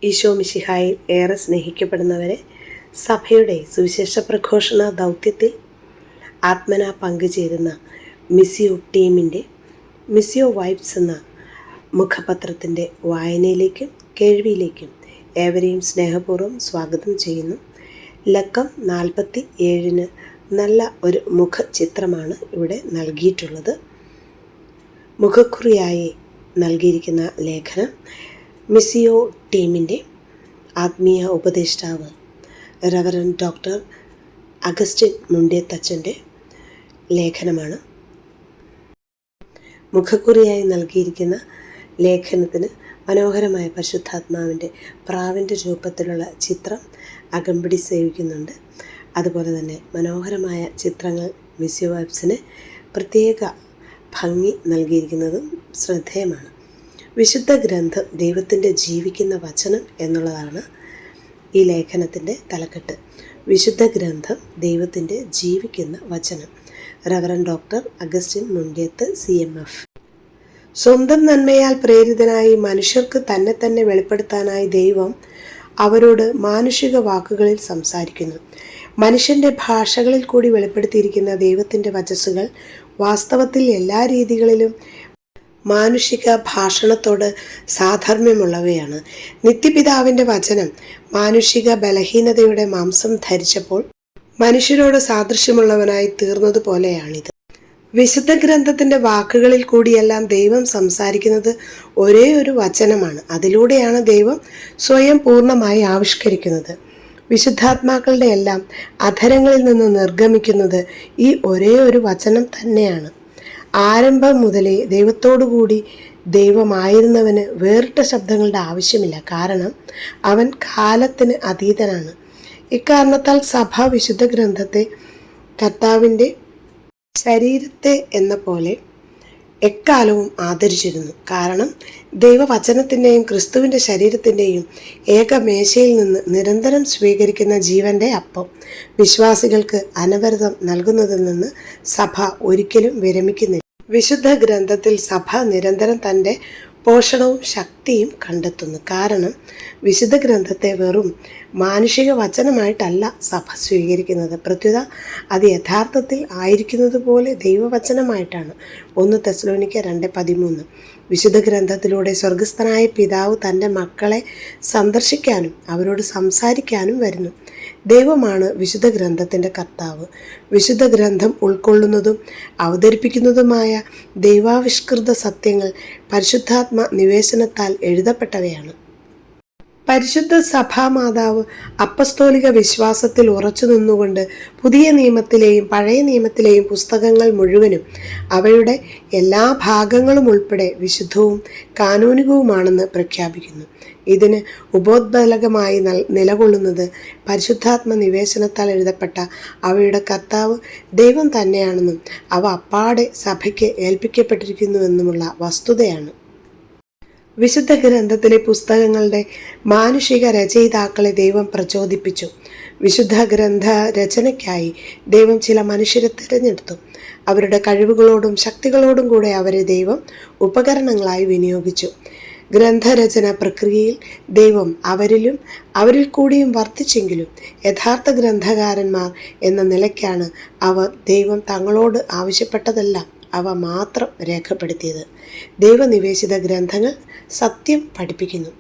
ഈശോ മിശിഹായിൽ ഏറെ സ്നേഹിക്കപ്പെടുന്നവരെ, സഭയുടെ സുവിശേഷ പ്രഘോഷണ ദൗത്യത്തിൽ ആത്മനാ പങ്കുചേരുന്ന മിസ്സിയോ ടീമിൻ്റെ മിസ്സിയോ വൈബ്സ് എന്ന മുഖപത്രത്തിൻ്റെ വായനയിലേക്കും കേൾവിയിലേക്കും ഏവരെയും സ്നേഹപൂർവ്വം സ്വാഗതം ചെയ്യുന്നു. ലക്കം 47 നല്ല ഒരു മുഖചിത്രമാണ് ഇവിടെ നൽകിയിട്ടുള്ളത്. മുഖക്കുറിയായി നൽകിയിരിക്കുന്ന ലേഖനം മിസ്സിയോ ടീമിൻ്റെ ആത്മീയ ഉപദേഷ്ടാവ് റവറൻ ഡോക്ടർ അഗസ്റ്റിൻ മുണ്ടിയത്തച്ഛൻ്റെ ലേഖനമാണ്. മുഖക്കുറിയായി നൽകിയിരിക്കുന്ന ലേഖനത്തിന് മനോഹരമായ പരിശുദ്ധാത്മാവിൻ്റെ പ്രാവിൻ്റെ രൂപത്തിലുള്ള ചിത്രം അകമ്പടി സേവിക്കുന്നുണ്ട്. അതുപോലെ തന്നെ മനോഹരമായ ചിത്രങ്ങൾ മിസ്സിയോ വൈബ്സിന് പ്രത്യേക ഭംഗി നൽകിയിരിക്കുന്നതും ശ്രദ്ധേയമാണ്. വിശുദ്ധ ഗ്രന്ഥം ദൈവത്തിൻ്റെ ജീവിക്കുന്ന വചനം എന്നുള്ളതാണ് ഈ ലേഖനത്തിൻ്റെ തലക്കെട്ട്. വിശുദ്ധ ഗ്രന്ഥം ദൈവത്തിൻ്റെ ജീവിക്കുന്ന വചനം. Reverend doctor Augustine Mundiyath CMF. സ്വന്തം നന്മയാൽ പ്രേരിതനായി മനുഷ്യർക്ക് തന്നെ വെളിപ്പെടുത്താനായി ദൈവം അവരോട് മാനുഷിക വാക്കുകളിൽ സംസാരിക്കുന്നു. മനുഷ്യൻ്റെ ഭാഷകളിൽ കൂടി വെളിപ്പെടുത്തിയിരിക്കുന്ന ദൈവത്തിൻ്റെ വചസ്സുകൾ വാസ്തവത്തിൽ എല്ലാ രീതികളിലും മാനുഷിക ഭാഷണത്തോട് സാധർമ്യമുള്ളവയാണ്. നിത്യപിതാവിൻ്റെ വചനം മാനുഷിക ബലഹീനതയുടെ മാംസം ധരിച്ചപ്പോൾ മനുഷ്യരോട് സാദൃശ്യമുള്ളവനായി തീർന്നതുപോലെയാണിത്. വിശുദ്ധ ഗ്രന്ഥത്തിൻ്റെ വാക്കുകളിൽ കൂടിയെല്ലാം ദൈവം സംസാരിക്കുന്നത് ഒരേ ഒരു വചനമാണ്. അതിലൂടെയാണ് ദൈവം സ്വയം പൂർണ്ണമായി ആവിഷ്കരിക്കുന്നത്. വിശുദ്ധാത്മാക്കളുടെ എല്ലാം അധരങ്ങളിൽ നിന്ന് നിർഗമിക്കുന്നത് ഈ ഒരേ ഒരു വചനം തന്നെയാണ്. ആരംഭം മുതലേ ദൈവത്തോടുകൂടി ദൈവമായിരുന്നവന് വേറിട്ട ശബ്ദങ്ങളുടെ ആവശ്യമില്ല. കാരണം അവൻ കാലത്തിന് അതീതനാണ്. ഇക്കാരണത്താൽ സഭ വിശുദ്ധ ഗ്രന്ഥത്തെ കർത്താവിൻ്റെ ശരീരത്തെ എന്ന പോലെ എക്കാലവും ആദരിച്ചിരുന്നു. കാരണം ദൈവവചനത്തിൻ്റെയും ക്രിസ്തുവിൻ്റെ ശരീരത്തിൻ്റെയും ഏകമേശയിൽ നിന്ന് നിരന്തരം സ്വീകരിക്കുന്ന ജീവൻ്റെ അപ്പം വിശ്വാസികൾക്ക് അനവരതം നൽകുന്നതിൽ നിന്ന് സഭ ഒരിക്കലും വിരമിക്കുന്നില്ല. വിശുദ്ധ ഗ്രന്ഥത്തിൽ സഭ നിരന്തരം തൻ്റെ പോഷണവും ശക്തിയും കണ്ടെത്തുന്നു. കാരണം വിശുദ്ധ ഗ്രന്ഥത്തെ വെറും മാനുഷിക വചനമായിട്ടല്ല സഭ സ്വീകരിക്കുന്നത്. പ്രത്യുത അത് യഥാർത്ഥത്തിൽ ആയിരിക്കുന്നത് പോലെ ദൈവവചനമായിട്ടാണ്. 1 തെസ്സലോനിക്കർ 2:13. വിശുദ്ധ ഗ്രന്ഥത്തിലൂടെ സ്വർഗസ്ഥനായ പിതാവ് തൻ്റെ മക്കളെ സന്ദർശിക്കാനും അവരോട് സംസാരിക്കാനും വരുന്നു. ദൈവമാണ് വിശുദ്ധ ഗ്രന്ഥത്തിൻ്റെ കർത്താവ്. വിശുദ്ധ ഗ്രന്ഥം ഉൾക്കൊള്ളുന്നതും അവതരിപ്പിക്കുന്നതുമായ ദൈവാവിഷ്കൃത സത്യങ്ങൾ പരിശുദ്ധാത്മ നിവേശനത്താൽ എഴുതപ്പെട്ടവയാണ്. പരിശുദ്ധ സഭാമാതാവ് അപ്പസ്തോലിക വിശ്വാസത്തിൽ ഉറച്ചു നിന്നുകൊണ്ട് പുതിയ നിയമത്തിലെയും പഴയ നിയമത്തിലെയും പുസ്തകങ്ങൾ മുഴുവനും അവയുടെ എല്ലാ ഭാഗങ്ങളും ഉൾപ്പെടെ വിശുദ്ധവും കാനൂനികവുമാണെന്ന് പ്രഖ്യാപിക്കുന്നു. ഇതിന് ഉപോദ്ബലകമായി നിലകൊള്ളുന്നത് പരിശുദ്ധാത്മ നിവേശനത്താൽ എഴുതപ്പെട്ട അവയുടെ കർത്താവ് ദൈവം തന്നെയാണെന്നും അവ അപ്പാടെ സഭയ്ക്ക് ഏൽപ്പിക്കപ്പെട്ടിരിക്കുന്നുവെന്നുമുള്ള വസ്തുതയാണ്. വിശുദ്ധ ഗ്രന്ഥത്തിലെ പുസ്തകങ്ങളുടെ മാനുഷിക രചയിതാക്കളെ ദൈവം പ്രചോദിപ്പിച്ചു. വിശുദ്ധ ഗ്രന്ഥ രചനയ്ക്കായി ദൈവം ചില മനുഷ്യരെ തിരഞ്ഞെടുത്തു. അവരുടെ കഴിവുകളോടും ശക്തികളോടും കൂടെ അവരെ ദൈവം ഉപകരണങ്ങളായി വിനിയോഗിച്ചു. ഗ്രന്ഥരചന പ്രക്രിയയിൽ ദൈവം അവരിൽ കൂടിയും വർദ്ധിച്ചെങ്കിലും യഥാർത്ഥ ഗ്രന്ഥകാരന്മാർ എന്ന നിലയ്ക്കാണ് അവർ ദൈവം തങ്ങളോട് ആവശ്യപ്പെട്ടതെല്ലാം അവ മാത്രം രേഖപ്പെടുത്തിയത്. ദൈവനിവേശിത ഗ്രന്ഥങ്ങൾ സത്യം പഠിപ്പിക്കുന്നു.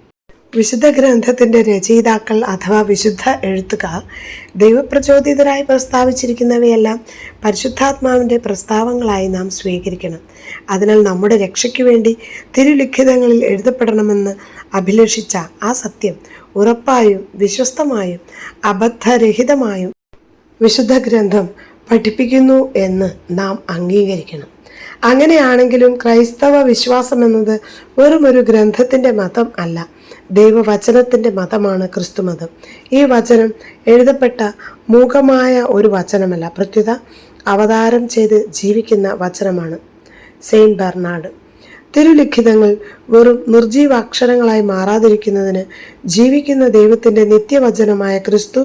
വിശുദ്ധ ഗ്രന്ഥത്തിൻ്റെ രചയിതാക്കൾ അഥവാ വിശുദ്ധ എഴുത്തുകാർ ദൈവപ്രചോദിതരായി പ്രസ്താവിച്ചിരിക്കുന്നവയെല്ലാം പരിശുദ്ധാത്മാവിൻ്റെ പ്രസ്താവങ്ങളായി നാം സ്വീകരിക്കണം. അതിനാൽ നമ്മുടെ രക്ഷയ്ക്ക് വേണ്ടി തിരുലിഖിതങ്ങളിൽ എഴുതപ്പെടണമെന്ന് അഭിലഷിച്ച ആ സത്യം ഉറപ്പായും വിശ്വസ്തമായും അബദ്ധരഹിതമായും വിശുദ്ധ ഗ്രന്ഥം പഠിപ്പിക്കുന്നു എന്ന് നാം അംഗീകരിക്കണം. അങ്ങനെയാണെങ്കിലും ക്രൈസ്തവ വിശ്വാസം എന്നത് വെറുമൊരു ഗ്രന്ഥത്തിൻ്റെ മതം അല്ല, ദൈവവചനത്തിൻ്റെ മതമാണ് ക്രിസ്തുമതം. ഈ വചനം എഴുതപ്പെട്ട മൂകമായ ഒരു വചനമല്ല, പ്രത്യുത അവതാരം ചെയ്ത് ജീവിക്കുന്ന വചനമാണ്. Saint Bernard. തിരുലിഖിതങ്ങൾ വെറും നിർജീവാക്ഷരങ്ങളായി മാറാതിരിക്കുന്നതിന് ജീവിക്കുന്ന ദൈവത്തിൻ്റെ നിത്യവചനമായ ക്രിസ്തു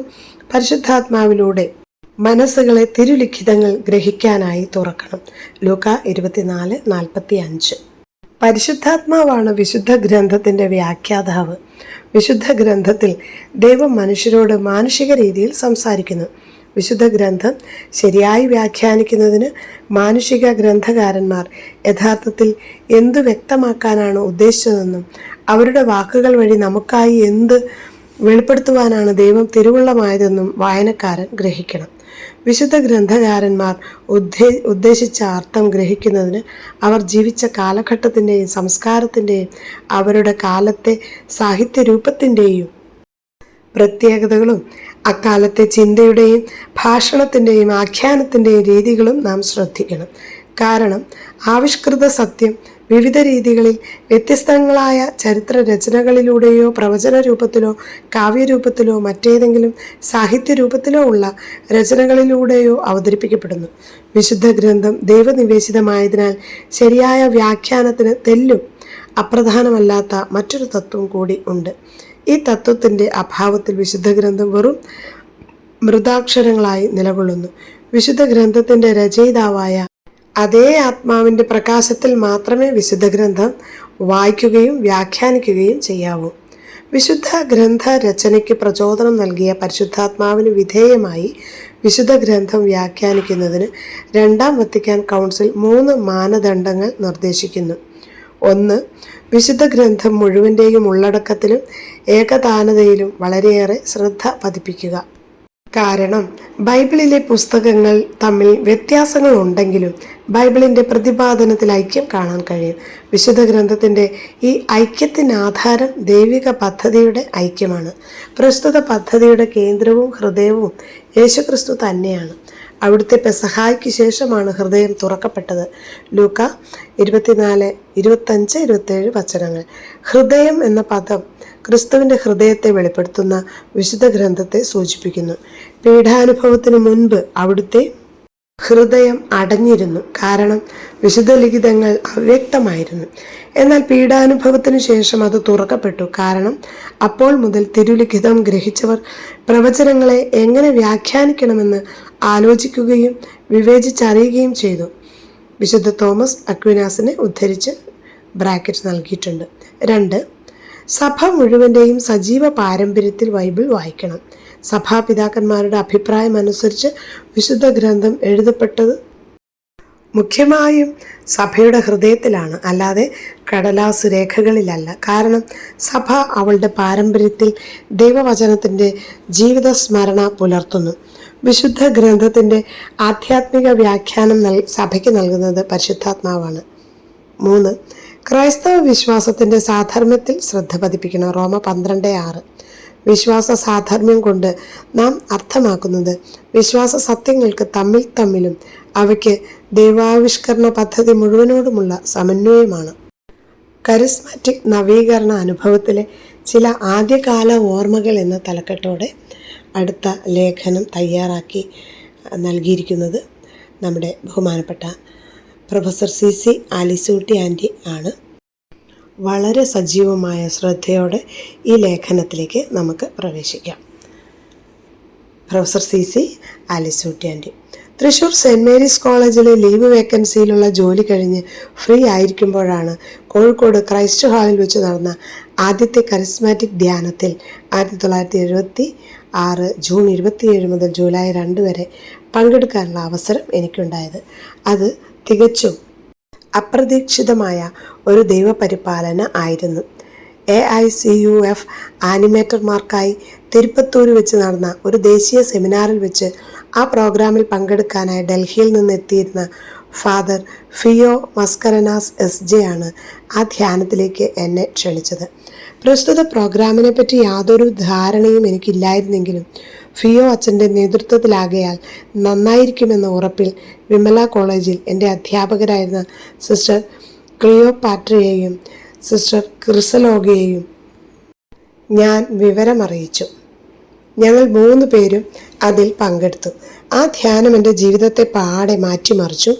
പരിശുദ്ധാത്മാവിലൂടെ മനസ്സുകളെ തിരുലിഖിതങ്ങൾ ഗ്രഹിക്കാനായി തുറക്കണം. ലൂക്കാ 24:45. പരിശുദ്ധാത്മാവാണ് വിശുദ്ധ ഗ്രന്ഥത്തിൻ്റെ വ്യാഖ്യാതാവ്. വിശുദ്ധ ഗ്രന്ഥത്തിൽ ദൈവം മനുഷ്യരോട് മാനുഷിക രീതിയിൽ സംസാരിക്കുന്നു. വിശുദ്ധ ഗ്രന്ഥം ശരിയായി വ്യാഖ്യാനിക്കുന്നതിന് മാനുഷിക ഗ്രന്ഥകാരന്മാർ യഥാർത്ഥത്തിൽ എന്തു വ്യക്തമാക്കാനാണ് ഉദ്ദേശിച്ചതെന്നും അവരുടെ വാക്കുകൾ വഴി നമുക്കായി എന്ത് വെളിപ്പെടുത്തുവാനാണ് ദൈവം തിരുവുള്ളമായതെന്നും വായനക്കാരൻ ഗ്രഹിക്കണം. വിശുദ്ധ ഗ്രന്ഥകാരന്മാർ ഉദ്ദേശിച്ച അർത്ഥം ഗ്രഹിക്കുന്നതിന് അവർ ജീവിച്ച കാലഘട്ടത്തിൻ്റെയും സംസ്കാരത്തിൻ്റെയും അവരുടെ കാലത്തെ സാഹിത്യരൂപത്തിൻ്റെയും പ്രത്യേകതകളും അക്കാലത്തെ ചിന്തയുടെയും ഭാഷണത്തിൻ്റെയും ആഖ്യാനത്തിൻ്റെയും രീതികളും നാം ശ്രദ്ധിക്കണം. കാരണം ആവിഷ്കൃത സത്യം വിവിധ രീതികളിൽ വ്യത്യസ്തങ്ങളായ ചരിത്ര രചനകളിലൂടെയോ പ്രവചന രൂപത്തിലോ കാവ്യരൂപത്തിലോ മറ്റേതെങ്കിലും സാഹിത്യരൂപത്തിലോ ഉള്ള രചനകളിലൂടെയോ അവതരിപ്പിക്കപ്പെടുന്നു. വിശുദ്ധ ഗ്രന്ഥം ദൈവനിവേശിതമായതിനാൽ ശരിയായ വ്യാഖ്യാനത്തിന് തെല്ലും അപ്രധാനമല്ലാത്ത മറ്റൊരു തത്വം കൂടി ഉണ്ട്. ഈ തത്വത്തിൻ്റെ അഭാവത്തിൽ വിശുദ്ധ ഗ്രന്ഥം വെറും മൃതാക്ഷരങ്ങളായി നിലകൊള്ളുന്നു. വിശുദ്ധ ഗ്രന്ഥത്തിൻ്റെ രചയിതാവായ അതേ ആത്മാവിൻ്റെ പ്രകാശത്തിൽ മാത്രമേ വിശുദ്ധ ഗ്രന്ഥം വായിക്കുകയും വ്യാഖ്യാനിക്കുകയും ചെയ്യാവൂ. വിശുദ്ധ ഗ്രന്ഥ രചനയ്ക്ക് പ്രചോദനം നൽകിയ പരിശുദ്ധാത്മാവിന് വിധേയമായി വിശുദ്ധ ഗ്രന്ഥം വ്യാഖ്യാനിക്കുന്നതിന് രണ്ടാം വത്തിക്കാൻ കൗൺസിൽ 3 മാനദണ്ഡങ്ങൾ നിർദ്ദേശിക്കുന്നു. 1. വിശുദ്ധ ഗ്രന്ഥം മുഴുവൻ്റെയും ഉള്ളടക്കത്തിലും ഏകതാനതയിലും വളരെയേറെ ശ്രദ്ധ പതിപ്പിക്കുക. കാരണം ബൈബിളിലെ പുസ്തകങ്ങൾ തമ്മിൽ വ്യത്യാസങ്ങൾ ഉണ്ടെങ്കിലും ബൈബിളിൻ്റെ പ്രതിപാദനത്തിൽ ഐക്യം കാണാൻ കഴിയും. വിശുദ്ധ ഗ്രന്ഥത്തിൻ്റെ ഈ ഐക്യത്തിനാധാരം ദൈവിക പദ്ധതിയുടെ ഐക്യമാണ്. പ്രസ്തുത പദ്ധതിയുടെ കേന്ദ്രവും ഹൃദയവും യേശുക്രിസ്തു തന്നെയാണ്. അവിടുത്തെ പെസഹായ്ക്ക് ശേഷമാണ് ഹൃദയം തുറക്കപ്പെട്ടത്. ലൂക്ക 24:25-27 വചനങ്ങൾ. ഹൃദയം എന്ന പദം ക്രിസ്തുവിൻ്റെ ഹൃദയത്തെ വെളിപ്പെടുത്തുന്ന വിശുദ്ധ ഗ്രന്ഥത്തെ സൂചിപ്പിക്കുന്നു. പീഡാനുഭവത്തിന് മുൻപ് അവിടുത്തെ ഹൃദയം അടഞ്ഞിരുന്നു, കാരണം വിശുദ്ധ ലിഖിതങ്ങൾ അവ്യക്തമായിരുന്നു. എന്നാൽ പീഡാനുഭവത്തിന് ശേഷം അത് തുറക്കപ്പെട്ടു, കാരണം അപ്പോൾ മുതൽ തിരുലിഖിതം ഗ്രഹിച്ചവർ പ്രവചനങ്ങളെ എങ്ങനെ വ്യാഖ്യാനിക്കണമെന്ന് ആലോചിക്കുകയും വിവേചിച്ചറിയുകയും ചെയ്തു. വിശുദ്ധ തോമസ് അക്വിനാസിനെ ഉദ്ധരിച്ച് ബ്രാക്കറ്റ് നൽകിയിട്ടുണ്ട്. 2. സഭ മുഴുവൻ്റെയും സജീവ പാരമ്പര്യത്തിൽ ബൈബിൾ വായിക്കണം. സഭാപിതാക്കന്മാരുടെ അഭിപ്രായം അനുസരിച്ച് വിശുദ്ധ ഗ്രന്ഥം എഴുതപ്പെട്ടത് മുഖ്യമായും സഭയുടെ ഹൃദയത്തിലാണ്, അല്ലാതെ കടലാസ് രേഖകളിലല്ല. കാരണം സഭ അവളുടെ പാരമ്പര്യത്തിൽ ദൈവവചനത്തിൻ്റെ ജീവിത സ്മരണ പുലർത്തുന്നു. വിശുദ്ധ ഗ്രന്ഥത്തിൻ്റെ ആധ്യാത്മിക വ്യാഖ്യാനം സഭയ്ക്ക് നൽകുന്നത് പരിശുദ്ധാത്മാവാണ്. 3. ക്രൈസ്തവ വിശ്വാസത്തിൻ്റെ സാധർമ്മ്യത്തിൽ ശ്രദ്ധ പതിപ്പിക്കണം. റോമ 12:6. വിശ്വാസ സാധർമ്മ്യം കൊണ്ട് നാം അർത്ഥമാക്കുന്നത് വിശ്വാസ സത്യങ്ങൾക്ക് തമ്മിലും അവയ്ക്ക് ദൈവാവിഷ്കരണ പദ്ധതി മുഴുവനോടുമുള്ള സമന്വയമാണ്. കരിസ്മാറ്റിക് നവീകരണ അനുഭവത്തിലെ ചില ആദ്യകാല ഓർമ്മകൾ എന്ന തലക്കെട്ടോടെ അടുത്ത ലേഖനം തയ്യാറാക്കി നൽകിയിരിക്കുന്നത് നമ്മുടെ ബഹുമാനപ്പെട്ട പ്രൊഫസർ CC ആലിസൂട്ടി ആൻറ്റി ആണ്. വളരെ സജീവമായ ശ്രദ്ധയോടെ ഈ ലേഖനത്തിലേക്ക് നമുക്ക് പ്രവേശിക്കാം. പ്രൊഫസർ CC ആലിസൂട്ടി ആൻറ്റി. തൃശ്ശൂർ സെൻറ് മേരീസ് കോളേജിലെ ലീവ് വേക്കൻസിയിലുള്ള ജോലി കഴിഞ്ഞ് ഫ്രീ ആയിരിക്കുമ്പോഴാണ് കോഴിക്കോട് ക്രൈസ്റ്റ് ഹാളിൽ വെച്ച് നടന്ന ആദ്യത്തെ കരിസ്മാറ്റിക് ധ്യാനത്തിൽ 1976 ജൂൺ 27 മുതൽ ജൂലൈ 2 വരെ പങ്കെടുക്കാനുള്ള അവസരം എനിക്കുണ്ടായത്. അത് തികച്ചും അപ്രതീക്ഷിതമായ ഒരു ദൈവപരിപാലന ആയിരുന്നു. AICUF ആനിമേറ്റർമാർക്കായി തിരുപ്പത്തൂർ വെച്ച് നടന്ന ഒരു ദേശീയ സെമിനാറിൽ വെച്ച് ആ പ്രോഗ്രാമിൽ പങ്കെടുക്കാനായി ഡൽഹിയിൽ നിന്ന് എത്തിയിരുന്ന ഫാദർ ഫിയോ മസ്കരനാസ് SJ ആണ് ആ ധ്യാനത്തിലേക്ക് എന്നെ ക്ഷണിച്ചത്. പ്രസ്തുത പ്രോഗ്രാമിനെ പറ്റി യാതൊരു ധാരണയും എനിക്കില്ലായിരുന്നെങ്കിലും ഫിയോ അച്ഛൻ്റെ നേതൃത്വത്തിലാകയാൽ നന്നായിരിക്കുമെന്ന ഉറപ്പിൽ വിമല കോളേജിൽ എൻ്റെ അധ്യാപകരായിരുന്ന സിസ്റ്റർ ക്ലിയോപാട്രയെയും സിസ്റ്റർ ക്രിസലോഗയെയും ഞാൻ വിവരമറിയിച്ചു. ഞങ്ങൾ 3 പേരും അതിൽ പങ്കെടുത്തു. ആ ധ്യാനം എൻ്റെ ജീവിതത്തെ പാടെ മാറ്റിമറിച്ചു.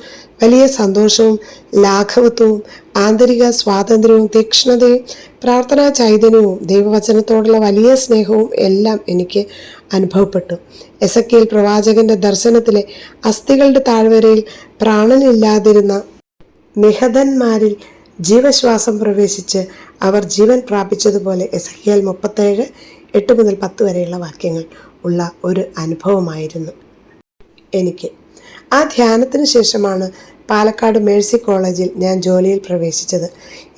വലിയ സന്തോഷവും ലാഘവത്വവും ആന്തരിക സ്വാതന്ത്ര്യവും തീക്ഷ്ണതയും പ്രാർത്ഥനാ ചൈതന്യവും ദൈവവചനത്തോടുള്ള വലിയ സ്നേഹവും എല്ലാം എനിക്ക് അനുഭവപ്പെട്ടു. എസെക്കിയേൽ പ്രവാചകന്റെ ദർശനത്തിലെ അസ്ഥികളുടെ താഴ്വരയിൽ പ്രാണനില്ലാതിരുന്ന നിഹതന്മാരിൽ ജീവശ്വാസം പ്രവേശിച്ച് അവർ ജീവൻ പ്രാപിച്ചതുപോലെ. എസെക്കിയേൽ 37:8-10 വരെയുള്ള വാക്യങ്ങൾ ഉള്ള ഒരു അനുഭവമായിരുന്നു എനിക്ക്. ആ ധ്യാനത്തിന് ശേഷമാണ് പാലക്കാട് മേഴ്സി കോളേജിൽ ഞാൻ ജോലിയിൽ പ്രവേശിച്ചത്.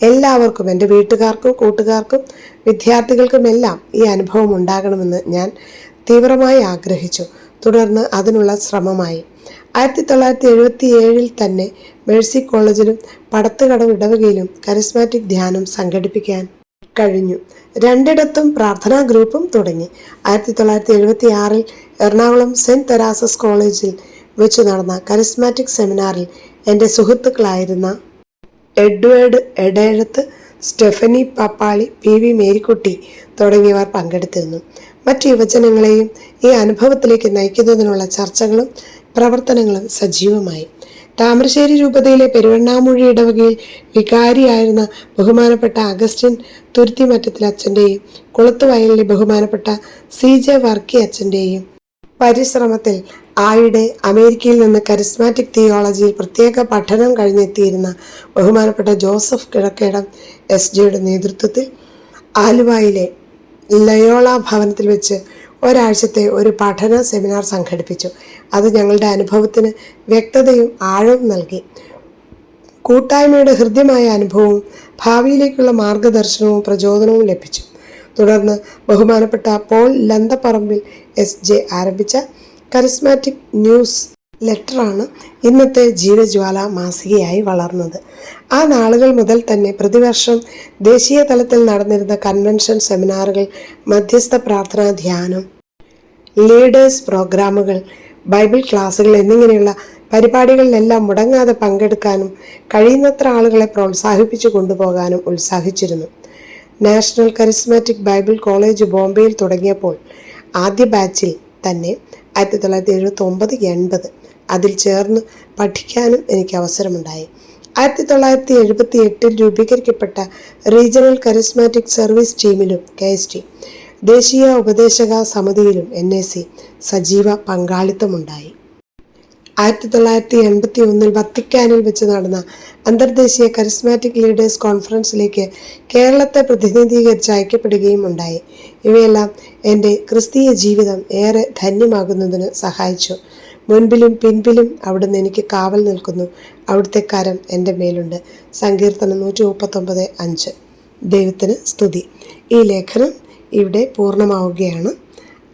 എല്ലാവർക്കും, എൻ്റെ വീട്ടുകാർക്കും കൂട്ടുകാർക്കും വിദ്യാർത്ഥികൾക്കുമെല്ലാം ഈ അനുഭവം ഉണ്ടാകണമെന്ന് ഞാൻ തീവ്രമായി ആഗ്രഹിച്ചു. തുടർന്ന് അതിനുള്ള ശ്രമമായി. 1977 തന്നെ മേഴ്സി കോളേജിലും പടത്തുകടവ് ഇടവകയിലും കരിസ്മാറ്റിക് ധ്യാനം സംഘടിപ്പിക്കാൻ കഴിഞ്ഞു. രണ്ടിടത്തും പ്രാർത്ഥനാ ഗ്രൂപ്പും തുടങ്ങി. 1976 എറണാകുളം സെന്റ് തെരാസസ് കോളേജിൽ വെച്ച് നടന്ന കരിസ്മാറ്റിക് സെമിനാറിൽ എൻ്റെ സുഹൃത്തുക്കളായിരുന്ന Edward Edezhath, Stephanie പാപ്പാളി, PV Marykutty തുടങ്ങിയവർ പങ്കെടുത്തിരുന്നു. മറ്റു യുവജനങ്ങളെയും ഈ അനുഭവത്തിലേക്ക് നയിക്കുന്നതിനുള്ള ചർച്ചകളും പ്രവർത്തനങ്ങളും സജീവമായി. താമരശ്ശേരി രൂപതയിലെ പെരുവണ്ണാമൂഴി ഇടവകയിൽ വികാരിയായിരുന്ന ബഹുമാനപ്പെട്ട അഗസ്റ്റിൻ തുരുത്തിമറ്റത്തിൽ അച്ഛൻ്റെയും കുളത്തുവയലിലെ ബഹുമാനപ്പെട്ട CJ വർക്കി അച്ഛൻ്റെയും പരിശ്രമത്തിൽ ആയിടെ അമേരിക്കയിൽ നിന്ന് കരിസ്മാറ്റിക് തിയോളജിയിൽ പ്രത്യേക പഠനം കഴിഞ്ഞെത്തിയിരുന്ന ബഹുമാനപ്പെട്ട ജോസഫ് കിഴക്കേടം SJയുടെ നേതൃത്വത്തിൽ ആലുവയിലെ ലയോള ഭവനത്തിൽ വെച്ച് ഒരാഴ്ചത്തെ ഒരു പഠന സെമിനാർ സംഘടിപ്പിച്ചു. അത് ഞങ്ങളുടെ അനുഭവത്തിന് വ്യക്തതയും ആഴവും നൽകി. കൂട്ടായ്മയുടെ ഹൃദ്യമായ അനുഭവവും ഭാവിയിലേക്കുള്ള മാർഗദർശനവും പ്രചോദനവും ലഭിച്ചു. തുടർന്ന് ബഹുമാനപ്പെട്ട പോൾ ലന്തപ്പറമ്പിൽ SJ ആരംഭിച്ച കരിസ്മാറ്റിക് ന്യൂസ് ലെറ്ററാണ് ഇന്നത്തെ ജീവജ്വാല മാസികയായി വളർന്നത്. ആ നാളുകൾ മുതൽ തന്നെ പ്രതിവർഷം ദേശീയ തലത്തിൽ നടന്നിരുന്ന കൺവെൻഷൻ, സെമിനാറുകൾ, മധ്യസ്ഥ പ്രാർത്ഥനാ ധ്യാനം, ലീഡേഴ്സ് പ്രോഗ്രാമുകൾ, ബൈബിൾ ക്ലാസുകൾ എന്നിങ്ങനെയുള്ള പരിപാടികളിലെല്ലാം മുടങ്ങാതെ പങ്കെടുക്കാനും കഴിയുന്നത്ര ആളുകളെ പ്രോത്സാഹിപ്പിച്ചു കൊണ്ടുപോകാനും ഉത്സാഹിച്ചിരുന്നു. നാഷണൽ കരിസ്മാറ്റിക് ബൈബിൾ കോളേജ് ബോംബെയിൽ തുടങ്ങിയപ്പോൾ ആദ്യ ബാച്ചിൽ തന്നെ 1979-80 അതിൽ ചേർന്ന് പഠിക്കാനും എനിക്ക് അവസരമുണ്ടായി. 1978 രൂപീകരിക്കപ്പെട്ട റീജിയണൽ കരിസ്മാറ്റിക് സർവീസ് ടീമിലും KST, ദേശീയ ഉപദേശക സമിതിയിലും NAC സജീവ പങ്കാളിത്തമുണ്ടായി. 1981 വത്തിക്കാനിൽ വെച്ച് നടന്ന അന്തർദേശീയ കരിസ്മാറ്റിക് ലീഡേഴ്സ് കോൺഫറൻസിലേക്ക് കേരളത്തെ പ്രതിനിധീകരിച്ച് അയക്കപ്പെടുകയും ഉണ്ടായി. ഇവയെല്ലാം എൻ്റെ ക്രിസ്തീയ ജീവിതം ഏറെ ധന്യമാകുന്നതിന് സഹായിച്ചു. മുൻപിലും പിൻപിലും അവിടുന്ന് എനിക്ക് കാവൽ നിൽക്കുന്നു. അവിടുത്തെ കരം എൻ്റെ മേലുണ്ട്. സങ്കീർത്തനം 139:5. ദൈവത്തിന് സ്തുതി. ഈ ലേഖനം ഇവിടെ പൂർണ്ണമാവുകയാണ്.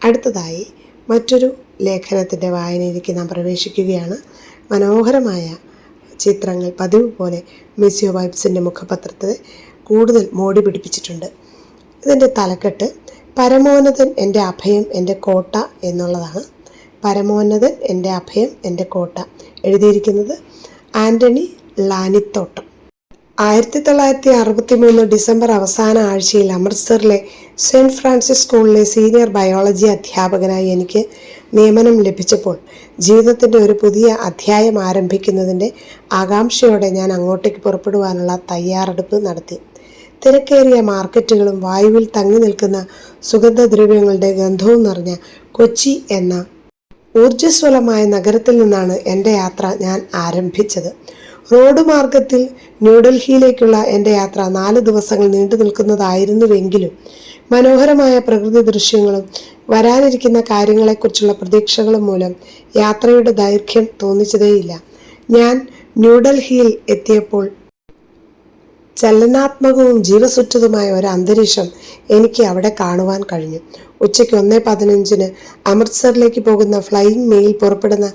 അടുത്തതായി മറ്റൊരു ലേഖനത്തിൻ്റെ വായനയിലേക്ക് നാം പ്രവേശിക്കുകയാണ്. മനോഹരമായ ചിത്രങ്ങൾ പതിവ് പോലെ മിസിയോ വൈബ്സിൻ്റെ മുഖപത്രത്തെ കൂടുതൽ മോടി പിടിപ്പിച്ചിട്ടുണ്ട്. ഇതിൻ്റെ തലക്കെട്ട് പരമോന്നതൻ എൻ്റെ അഭയം എൻ്റെ കോട്ട എന്നുള്ളതാണ്. പരമോന്നതൻ എൻ്റെ അഭയം എൻ്റെ കോട്ട. എഴുതിയിരിക്കുന്നത് ആൻ്റണി ലാനിത്തോട്ടം. 1963 ഡിസംബർ അവസാന ആഴ്ചയിൽ അമൃത്സറിലെ സെൻറ്റ് ഫ്രാൻസിസ് സ്കൂളിലെ സീനിയർ ബയോളജി അധ്യാപകനായി എനിക്ക് നിയമനം ലഭിച്ചപ്പോൾ ജീവിതത്തിൻ്റെ ഒരു പുതിയ അധ്യായം ആരംഭിക്കുന്നതിൻ്റെ ആകാംക്ഷയോടെ ഞാൻ അങ്ങോട്ടേക്ക് പുറപ്പെടുവാനുള്ള തയ്യാറെടുപ്പ് നടത്തി. തിരക്കേറിയ മാർക്കറ്റുകളും വായുവിൽ തങ്ങി നിൽക്കുന്ന സുഗന്ധദ്രവ്യങ്ങളുടെ ഗന്ധവും നിറഞ്ഞ കൊച്ചി എന്ന ഊർജ്ജസ്വലമായ നഗരത്തിൽ നിന്നാണ് എൻ്റെ യാത്ര ഞാൻ ആരംഭിച്ചത്. റോഡ് മാർഗത്തിൽ ന്യൂഡൽഹിയിലേക്കുള്ള എൻ്റെ യാത്ര 4 ദിവസങ്ങൾ നീണ്ടു നിൽക്കുന്നതായിരുന്നുവെങ്കിലും മനോഹരമായ പ്രകൃതി ദൃശ്യങ്ങളും വരാനിരിക്കുന്ന കാര്യങ്ങളെക്കുറിച്ചുള്ള പ്രതീക്ഷകളും മൂലം യാത്രയുടെ ദൈർഘ്യം തോന്നിച്ചതേയില്ല. ഞാൻ ന്യൂഡൽഹിയിൽ എത്തിയപ്പോൾ ചലനാത്മകവും ജീവസുറ്റതുമായ ഒരു അന്തരീക്ഷം എനിക്ക് അവിടെ കാണുവാൻ കഴിഞ്ഞു. ഉച്ചയ്ക്ക് 1:15 അമൃത്സറിലേക്ക് പോകുന്ന ഫ്ലൈയിങ് മെയിൽ പുറപ്പെടുന്ന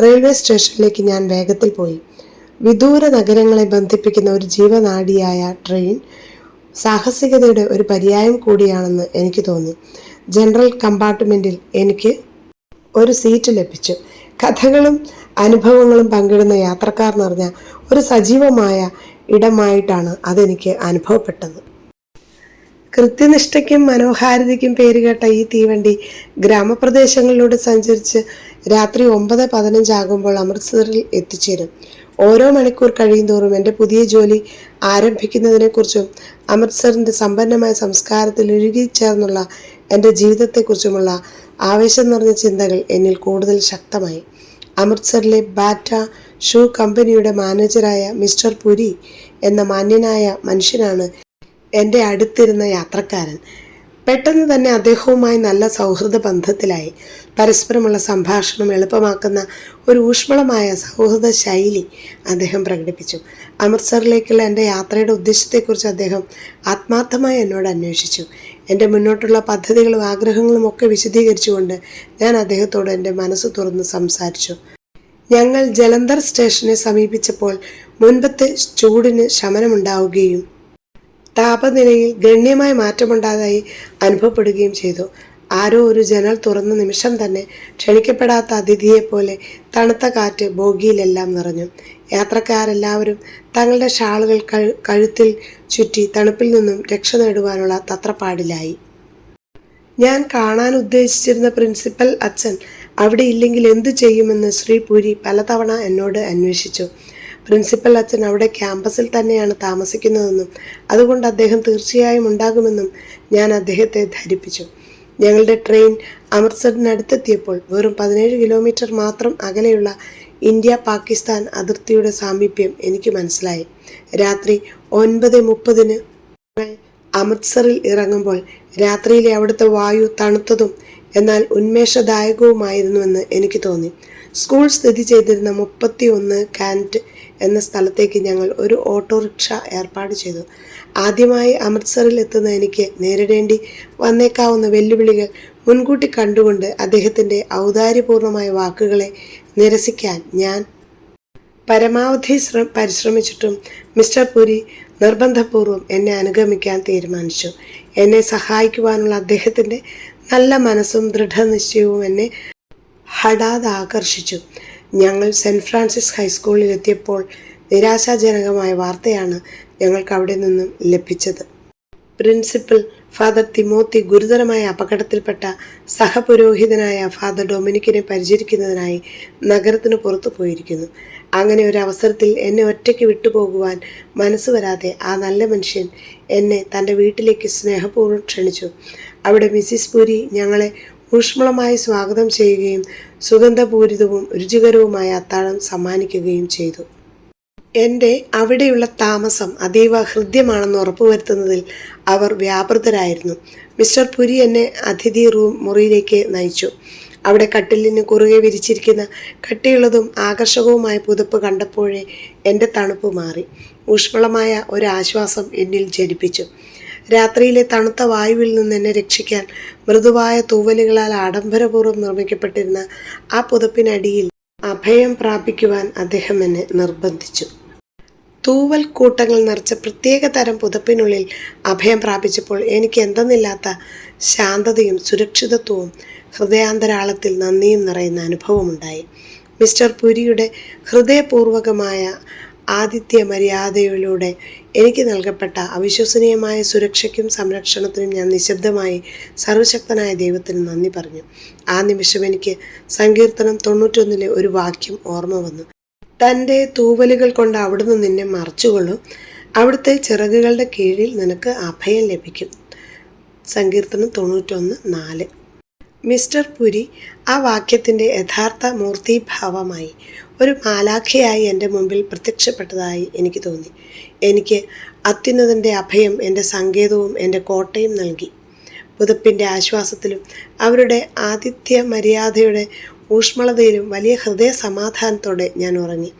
റെയിൽവേ സ്റ്റേഷനിലേക്ക് ഞാൻ വേഗത്തിൽ പോയി. വിദൂര നഗരങ്ങളെ ബന്ധിപ്പിക്കുന്ന ഒരു ജീവനാഡിയായ ട്രെയിൻ സാഹസികതയുടെ ഒരു പര്യായം കൂടിയാണെന്ന് എനിക്ക് തോന്നി. ജനറൽ കമ്പാർട്ട്മെൻറ്റിൽ എനിക്ക് ഒരു സീറ്റ് ലഭിച്ചു. കഥകളും അനുഭവങ്ങളും പങ്കിടുന്ന യാത്രക്കാർ നിറഞ്ഞ ഒരു സജീവമായ ഇടമായിട്ടാണ് അതെനിക്ക് അനുഭവപ്പെട്ടത്. കൃത്യനിഷ്ഠയ്ക്കും മനോഹാരിതയ്ക്കും പേരുകേട്ട ഈ തീവണ്ടി ഗ്രാമപ്രദേശങ്ങളിലൂടെ സഞ്ചരിച്ച് രാത്രി 9:15 ആകുമ്പോൾ അമൃത്സറിൽ എത്തിച്ചേരും. ഓരോ മണിക്കൂർ കഴിയുന്തോറും എൻ്റെ പുതിയ ജോലി ആരംഭിക്കുന്നതിനെക്കുറിച്ചും അമൃത്സറിൻ്റെ സമ്പന്നമായ സംസ്കാരത്തിൽ ഇഴുകിച്ചേർന്നുള്ള എൻ്റെ ജീവിതത്തെക്കുറിച്ചുമുള്ള ആവേശം നിറഞ്ഞ ചിന്തകൾ എന്നിൽ കൂടുതൽ ശക്തമായി. അമൃത്സറിലെ ബാറ്റ ഷൂ കമ്പനിയുടെ മാനേജറായ മിസ്റ്റർ പുരി എന്ന മാന്യനായ മനുഷ്യനാണ് എൻ്റെ അടുത്തിരുന്ന യാത്രക്കാരൻ. പെട്ടെന്ന് തന്നെ അദ്ദേഹവുമായി നല്ല സൗഹൃദ ബന്ധത്തിലായി. പരസ്പരമുള്ള സംഭാഷണം എളുപ്പമാക്കുന്ന ഒരു ഊഷ്മളമായ സൗഹൃദ ശൈലി അദ്ദേഹം പ്രകടിപ്പിച്ചു. അമൃത്സറിലേക്കുള്ള എൻ്റെ യാത്രയുടെ ഉദ്ദേശത്തെക്കുറിച്ച് അദ്ദേഹം ആത്മാർത്ഥമായി എന്നോട് അന്വേഷിച്ചു. എൻ്റെ മുന്നോട്ടുള്ള പദ്ധതികളും ആഗ്രഹങ്ങളും ഒക്കെ വിശദീകരിച്ചുകൊണ്ട് ഞാൻ അദ്ദേഹത്തോട് എൻ്റെ മനസ്സ് തുറന്ന് സംസാരിച്ചു. ഞങ്ങൾ ജലന്ധർ സ്റ്റേഷനെ സമീപിച്ചപ്പോൾ മുൻപത്തെ ചൂടിന് ശമനമുണ്ടാവുകയും താപനിലയിൽ ഗണ്യമായ മാറ്റമുണ്ടായതായി അനുഭവപ്പെടുകയും ചെയ്തു. ആരോ ഒരു ജനൽ തുറന്ന നിമിഷം തന്നെ ക്ഷണിക്കപ്പെടാത്ത അതിഥിയെപ്പോലെ തണുത്ത കാറ്റ് ബോഗിയിലെല്ലാം നിറഞ്ഞു. യാത്രക്കാരെല്ലാവരും തങ്ങളുടെ ഷാളുകൾ കഴുത്തിൽ ചുറ്റി തണുപ്പിൽ നിന്നും രക്ഷ നേടുവാനുള്ള തത്രപ്പാടിലായി. ഞാൻ കാണാൻ ഉദ്ദേശിച്ചിരുന്ന പ്രിൻസിപ്പൽ അച്ഛൻ അവിടെ ഇല്ലെങ്കിൽ എന്തു ചെയ്യുമെന്ന് ശ്രീ പുരി പലതവണ എന്നോട് അന്വേഷിച്ചു. പ്രിൻസിപ്പൽ അച്ഛൻ അവിടെ ക്യാമ്പസിൽ തന്നെയാണ് താമസിക്കുന്നതെന്നും അതുകൊണ്ട് അദ്ദേഹം തീർച്ചയായും ഉണ്ടാകുമെന്നും ഞാൻ അദ്ദേഹത്തെ ധരിപ്പിച്ചു. ഞങ്ങളുടെ ട്രെയിൻ അമൃത്സറിനടുത്തെത്തിയപ്പോൾ വെറും 17 കിലോമീറ്റർ മാത്രം അകലെയുള്ള ഇന്ത്യ പാകിസ്ഥാൻ അതിർത്തിയുടെ സാമീപ്യം എനിക്ക് മനസ്സിലായി. രാത്രി 9:30 അമൃത്സറിൽ ഇറങ്ങുമ്പോൾ രാത്രിയിലെ അവിടുത്തെ വായു തണുത്തതും എന്നാൽ ഉന്മേഷദായകവുമായിരുന്നുവെന്ന് എനിക്ക് തോന്നി. സ്കൂൾ സ്ഥിതി ചെയ്തിരുന്ന 31 കാൻറ്റ് എന്ന സ്ഥലത്തേക്ക് ഞങ്ങൾ ഒരു ഓട്ടോറിക്ഷ ഏർപ്പാട് ചെയ്തു. ആദ്യമായി അമൃത്സറിൽ എത്തുന്ന എനിക്ക് നേരിടേണ്ടി വന്നേക്കാവുന്ന വെല്ലുവിളികൾ മുൻകൂട്ടി കണ്ടുകൊണ്ട് അദ്ദേഹത്തിൻ്റെ ഔദാര്യപൂർണമായ വാക്കുകളെ നിരസിക്കാൻ ഞാൻ പരമാവധി പരിശ്രമിച്ചിട്ടും മിസ്റ്റർ പുരി നിർബന്ധപൂർവം എന്നെ അനുഗമിക്കാൻ തീരുമാനിച്ചു. എന്നെ സഹായിക്കുവാനുള്ള അദ്ദേഹത്തിൻ്റെ നല്ല മനസ്സും ദൃഢനിശ്ചയവും എന്നെ ഹഠാത് ആകർഷിച്ചു. ഞങ്ങൾ സെൻറ്റ് ഫ്രാൻസിസ് ഹൈസ്കൂളിൽ എത്തിയപ്പോൾ നിരാശാജനകമായ വാർത്തയാണ് ഞങ്ങൾക്ക് അവിടെ നിന്നും ലഭിച്ചത്. പ്രിൻസിപ്പൽ ഫാദർ തിമോത്തി ഗുരുതരമായ അപകടത്തിൽപ്പെട്ട സഹപുരോഹിതനായ ഫാദർ ഡൊമിനിക്കിനെ പരിചരിക്കുന്നതിനായി നഗരത്തിന് പുറത്തു പോയിരിക്കുന്നു. അങ്ങനെ ഒരു അവസരത്തിൽ എന്നെ ഒറ്റയ്ക്ക് വിട്ടുപോകുവാൻ മനസ്സ് വരാതെ ആ നല്ല മനുഷ്യൻ എന്നെ തൻ്റെ വീട്ടിലേക്ക് സ്നേഹപൂർവ്വം ക്ഷണിച്ചു. അവിടെ മിസ്സിസ് പുരി ഞങ്ങളെ ഊഷ്മളമായി സ്വാഗതം ചെയ്യുകയും സുഗന്ധപൂരിതവും രുചികരവുമായ അത്താഴം സമ്മാനിക്കുകയും ചെയ്തു. എൻ്റെ അവിടെയുള്ള താമസം അതീവ ഹൃദ്യമാണെന്ന് ഉറപ്പുവരുത്തുന്നതിൽ അവർ വ്യാപൃതരായിരുന്നു. മിസ്റ്റർ പുരി എന്നെ അതിഥി മുറിയിലേക്ക് നയിച്ചു. അവിടെ കട്ടിലിന് കുറുകെ വിരിച്ചിരിക്കുന്ന കട്ടിയുള്ളതും ആകർഷകവുമായ പുതപ്പ് കണ്ടപ്പോഴേ എൻ്റെ തണുപ്പ് മാറി. ഊഷ്മളമായ ഒരു ആശ്വാസം എന്നിൽ ജനിപ്പിച്ചു. രാത്രിയിലെ തണുത്ത വായുവിൽ നിന്ന് എന്നെ രക്ഷിക്കാൻ മൃദുവായ തൂവലുകളാൽ ആഡംബരപൂർവ്വം നിർമ്മിക്കപ്പെട്ടിരുന്ന ആ പുതപ്പിനടിയിൽ അഭയം പ്രാപിക്കുവാൻ അദ്ദേഹം എന്നെ നിർബന്ധിച്ചു. തൂവൽ കൂട്ടങ്ങൾ നിറച്ച പ്രത്യേക തരം പുതപ്പിനുള്ളിൽ അഭയം പ്രാപിച്ചപ്പോൾ എനിക്ക് എന്തെന്നില്ലാത്ത ശാന്തതയും സുരക്ഷിതത്വവും ഹൃദയാന്തരാളത്തിൽ നന്ദിയും നിറയുന്ന അനുഭവമുണ്ടായി. മിസ്റ്റർ പുരിയുടെ ഹൃദയപൂർവകമായ ആതിഥ്യ മര്യാദയിലൂടെ എനിക്ക് നൽകപ്പെട്ട അവിശ്വസനീയമായ സുരക്ഷയ്ക്കും സംരക്ഷണത്തിനും ഞാൻ നിശബ്ദമായി സർവശക്തനായ ദൈവത്തിന് നന്ദി പറഞ്ഞു. ആ നിമിഷം എനിക്ക് സങ്കീർത്തനം 91 ഒരു വാക്യം ഓർമ്മ വന്നു. തൻ്റെ തൂവലുകൾ കൊണ്ട് അവിടുന്ന് നിന്നെ മറച്ചുകൊള്ളും, അവിടുത്തെ ചിറകുകളുടെ കീഴിൽ നിനക്ക് അഭയം ലഭിക്കും. സങ്കീർത്തനം 91:4. മിസ്റ്റർ പുരി ആ വാക്യത്തിൻ്റെ യഥാർത്ഥ മൂർത്തീഭാവമായി ഒരു മാലാഖയായി എൻ്റെ മുമ്പിൽ പ്രത്യക്ഷപ്പെട്ടതായി എനിക്ക് തോന്നി. എനിക്ക് അത്യുന്നതൻ്റെ അഭയം എൻ്റെ സങ്കേതവും എൻ്റെ കോട്ടയും നൽകി. പുതപ്പിൻ്റെ ആശ്വാസത്തിലും അവരുടെ ആതിഥ്യ മര്യാദയുടെ ഊഷ്മളതയിലും വലിയ ഹൃദയ സമാധാനത്തോടെ ഞാൻ ഉറങ്ങി.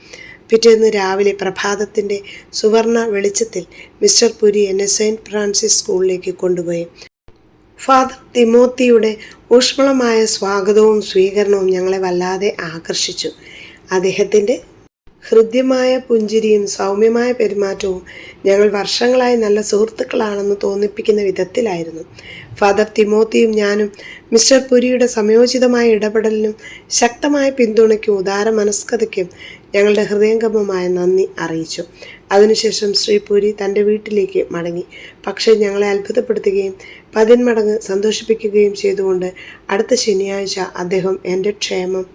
പിറ്റേന്ന് രാവിലെ പ്രഭാതത്തിൻ്റെ സുവർണ വെളിച്ചത്തിൽ മിസ്റ്റർ പുരി എന്നെ സെയിൻറ്റ് ഫ്രാൻസിസ് സ്കൂളിലേക്ക് കൊണ്ടുപോയി. ഫാദർ തിമോത്തിയുടെ ഊഷ്മളമായ സ്വാഗതവും സ്വീകരണവും ഞങ്ങളെ വല്ലാതെ ആകർഷിച്ചു. അദ്ദേഹത്തിൻ്റെ ഹൃദ്യമായ പുഞ്ചിരിയും സൗമ്യമായ പെരുമാറ്റവും ഞങ്ങൾ വർഷങ്ങളായി നല്ല സുഹൃത്തുക്കളാണെന്ന് തോന്നിപ്പിക്കുന്ന വിധത്തിലായിരുന്നു. ഫാദർ തിമോത്തിയും ഞാനും മിസ്റ്റർ പുരിയുടെ സമയോചിതമായ ഇടപെടലിനും ശക്തമായ പിന്തുണയ്ക്കും ഉദാര മനസ്കതയ്ക്കും ഞങ്ങളുടെ ഹൃദയംഗമമായ നന്ദി അറിയിച്ചു. അതിനുശേഷം ശ്രീ പുരി തൻ്റെ വീട്ടിലേക്ക് മടങ്ങി. പക്ഷേ ഞങ്ങളെ അത്ഭുതപ്പെടുത്തുകയും 10 മടങ്ങ് സന്തോഷിപ്പിക്കുകയും ചെയ്തുകൊണ്ട് അടുത്ത ശനിയാഴ്ച അദ്ദേഹം എൻ്റെ ക്ഷേമം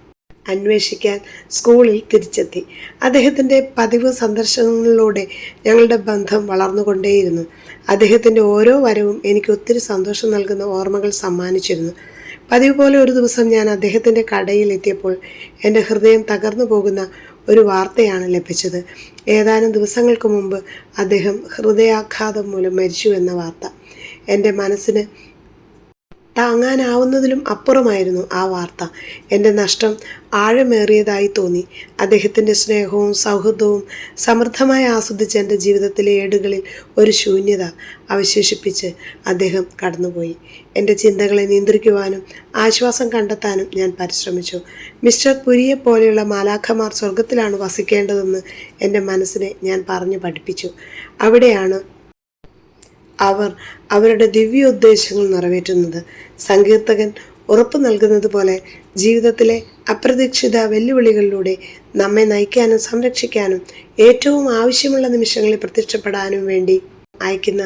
അന്വേഷിക്കാൻ സ്കൂളിൽ തിരിച്ചെത്തി. അദ്ദേഹത്തിൻ്റെ പതിവ് സന്ദർശനങ്ങളിലൂടെ ഞങ്ങളുടെ ബന്ധം വളർന്നുകൊണ്ടേയിരുന്നു. അദ്ദേഹത്തിൻ്റെ ഓരോ വരവും എനിക്ക് ഒത്തിരി സന്തോഷം നൽകുന്ന ഓർമ്മകൾ സമ്മാനിച്ചിരുന്നു. പതിവ് പോലെ ഒരു ദിവസം ഞാൻ അദ്ദേഹത്തിൻ്റെ കടയിൽ എത്തിയപ്പോൾ എൻ്റെ ഹൃദയം തകർന്നു പോകുന്ന ഒരു വാർത്തയാണ് ലഭിച്ചത്. ഏതാനും ദിവസങ്ങൾക്ക് മുമ്പ് അദ്ദേഹം ഹൃദയാഘാതം മൂലം മരിച്ചു എന്ന വാർത്ത. എൻ്റെ മനസ്സിന് താങ്ങാനാവുന്നതിലും അപ്പുറമായിരുന്നു ആ വാർത്ത. എൻ്റെ നഷ്ടം ആഴമേറിയതായി തോന്നി. അദ്ദേഹത്തിൻ്റെ സ്നേഹവും സൗഹൃദവും സമൃദ്ധമായി ആസ്വദിച്ച എൻ്റെ ജീവിതത്തിലെ ഏടുകളിൽ ഒരു ശൂന്യത അവശേഷിപ്പിച്ച് അദ്ദേഹം കടന്നുപോയി. എൻ്റെ ചിന്തകളെ നിയന്ത്രിക്കുവാനും ആശ്വാസം കണ്ടെത്താനും ഞാൻ പരിശ്രമിച്ചു. മിസ്റ്റർ പുരിയെ പോലെയുള്ള മാലാഖമാർ സ്വർഗത്തിലാണ് വസിക്കേണ്ടതെന്ന് എൻ്റെ മനസ്സിനെ ഞാൻ പറഞ്ഞു പഠിപ്പിച്ചു. അവിടെയാണ് അവർ അവരുടെ ദിവ്യോദ്ദേശങ്ങൾ നിറവേറ്റുന്നത്. സങ്കീർത്തകൻ ഉറപ്പു നൽകുന്നത് പോലെ ജീവിതത്തിലെ അപ്രതീക്ഷിത വെല്ലുവിളികളിലൂടെ നമ്മെ നയിക്കാനും സംരക്ഷിക്കാനും ഏറ്റവും ആവശ്യമുള്ള നിമിഷങ്ങളിൽ പ്രത്യക്ഷപ്പെടാനും വേണ്ടി അയക്കുന്ന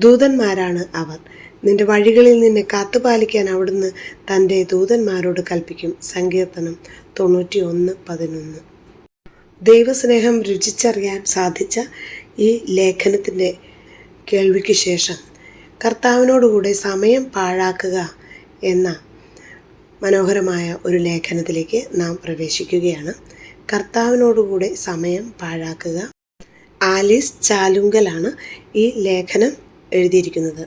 ദൂതന്മാരാണ് അവർ. നിന്റെ വഴികളിൽ നിന്നെ കാത്തുപാലിക്കാൻ അവിടുന്ന് തൻ്റെ ദൂതന്മാരോട് കൽപ്പിക്കും. സങ്കീർത്തനം 91:11. ദൈവസ്നേഹം രുചിച്ചറിയാൻ സാധിച്ച ഈ ലേഖനത്തിൻ്റെ കേൾവിക്ക് ശേഷം കർത്താവിനോടുകൂടെ സമയം പാഴാക്കുക എന്ന മനോഹരമായ ഒരു ലേഖനത്തിലേക്ക് നാം പ്രവേശിക്കുകയാണ്. കർത്താവിനോടുകൂടെ സമയം പാഴാക്കുക. ആലീസ് ചാലുങ്കലാണ് ഈ ലേഖനം എഴുതിയിരിക്കുന്നത്.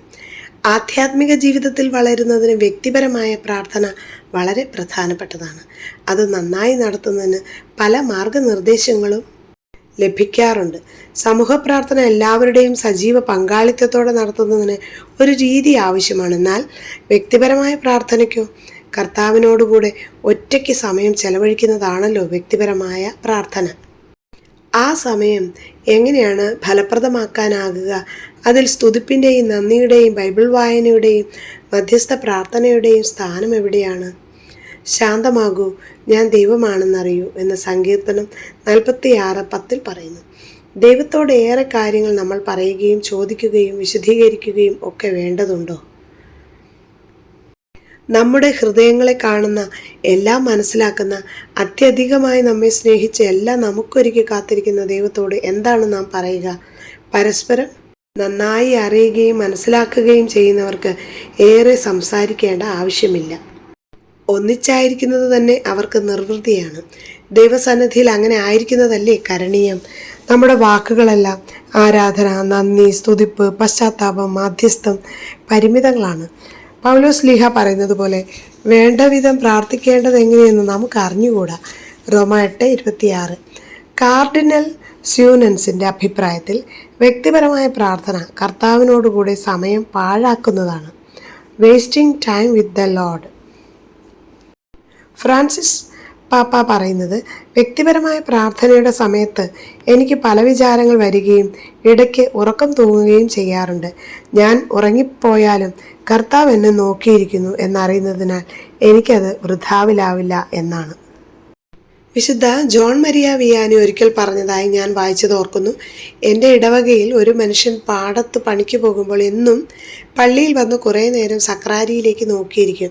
ആധ്യാത്മിക ജീവിതത്തിൽ വളരുന്നതിന് വ്യക്തിപരമായ പ്രാർത്ഥന വളരെ പ്രധാനപ്പെട്ടതാണ്. അത് നന്നായി നടത്തുന്നതിന് പല മാർഗനിർദ്ദേശങ്ങളും ലഭിക്കാറുണ്ട്. സമൂഹ പ്രാർത്ഥന എല്ലാവരുടെയും സജീവ പങ്കാളിത്തത്തോടെ നടത്തുന്നതിന് ഒരു രീതി ആവശ്യമാണ്. എന്നാൽ വ്യക്തിപരമായ പ്രാർത്ഥനയ്ക്കോ കർത്താവിനോടുകൂടെ ഒറ്റയ്ക്ക് സമയം ചെലവഴിക്കുന്നതാണല്ലോ വ്യക്തിപരമായ പ്രാർത്ഥന. ആ സമയം എങ്ങനെയാണ് ഫലപ്രദമാക്കാനാകുക? അതിൽ സ്തുതിപ്പിൻ്റെയും നന്ദിയുടെയും ബൈബിൾ വായനയുടെയും മധ്യസ്ഥ പ്രാർത്ഥനയുടെയും സ്ഥാനം എവിടെയാണ്? ശാന്തമാകൂ, ഞാൻ ദൈവമാണെന്നറിയൂ എന്ന സങ്കീർത്തനം 46:10 പറയുന്നു. ദൈവത്തോട് ഏറെ കാര്യങ്ങൾ നമ്മൾ പറയുകയും ചോദിക്കുകയും വിശദീകരിക്കുകയും ഒക്കെ വേണ്ടതുണ്ടോ? നമ്മുടെ ഹൃദയങ്ങളെ കാണുന്ന, എല്ലാം മനസ്സിലാക്കുന്ന, അത്യധികമായി നമ്മെ സ്നേഹിച്ച് എല്ലാം നമുക്കൊരുക്കി കാത്തിരിക്കുന്ന ദൈവത്തോട് എന്താണ് നാം പറയുക? പരസ്പരം നന്നായി അറിയുകയും മനസ്സിലാക്കുകയും ചെയ്യുന്നവർക്ക് ഏറെ സംസാരിക്കേണ്ട ആവശ്യമില്ല. ഒന്നിച്ചായിരിക്കുന്നത് തന്നെ അവർക്ക് നിർവൃതിയാണ്. ദൈവസന്നിധിയിൽ അങ്ങനെ ആയിരിക്കുന്നതല്ലേ കരണീയം. നമ്മുടെ വാക്കുകളെല്ലാം ആരാധന, നന്ദി, സ്തുതിപ്പ്, പശ്ചാത്താപം, മാധ്യസ്ഥം പരിമിതങ്ങളാണ്. പൗലോസ് ലീഹ പറയുന്നത് പോലെ വേണ്ട വിധം പ്രാർത്ഥിക്കേണ്ടത് എങ്ങനെയെന്ന് നമുക്ക് അറിഞ്ഞുകൂടാ. റോമ 8:26. കാർഡിനൽ സ്യൂനൻസിൻ്റെ അഭിപ്രായത്തിൽ വ്യക്തിപരമായ പ്രാർത്ഥന കർത്താവിനോടുകൂടെ സമയം പാഴാക്കുന്നതാണ്. Wasting time with the lord. Francis പാപ്പ പറയുന്നത്, വ്യക്തിപരമായ പ്രാർത്ഥനയുടെ സമയത്ത് എനിക്ക് പല വിചാരങ്ങൾ വരികയും ഇടയ്ക്ക് ഉറക്കം തൂങ്ങുകയും ചെയ്യാറുണ്ട്. ഞാൻ ഉറങ്ങിപ്പോയാലും കർത്താവ് എന്നെ നോക്കിയിരിക്കുന്നു എന്നറിയുന്നതിനാൽ എനിക്കത് വൃഥാവിലാവില്ല എന്നാണ്. വിശുദ്ധ ജോൺ മരിയ വിയാനി ഒരിക്കൽ പറഞ്ഞതായി ഞാൻ വായിച്ചത് ഓർക്കുന്നു. എൻ്റെ ഇടവകയിൽ ഒരു മനുഷ്യൻ പാടത്ത് പണിക്ക് പോകുമ്പോൾ എന്നും പള്ളിയിൽ വന്ന് കുറേ നേരം സക്രാരിയിലേക്ക് നോക്കിയിരിക്കും,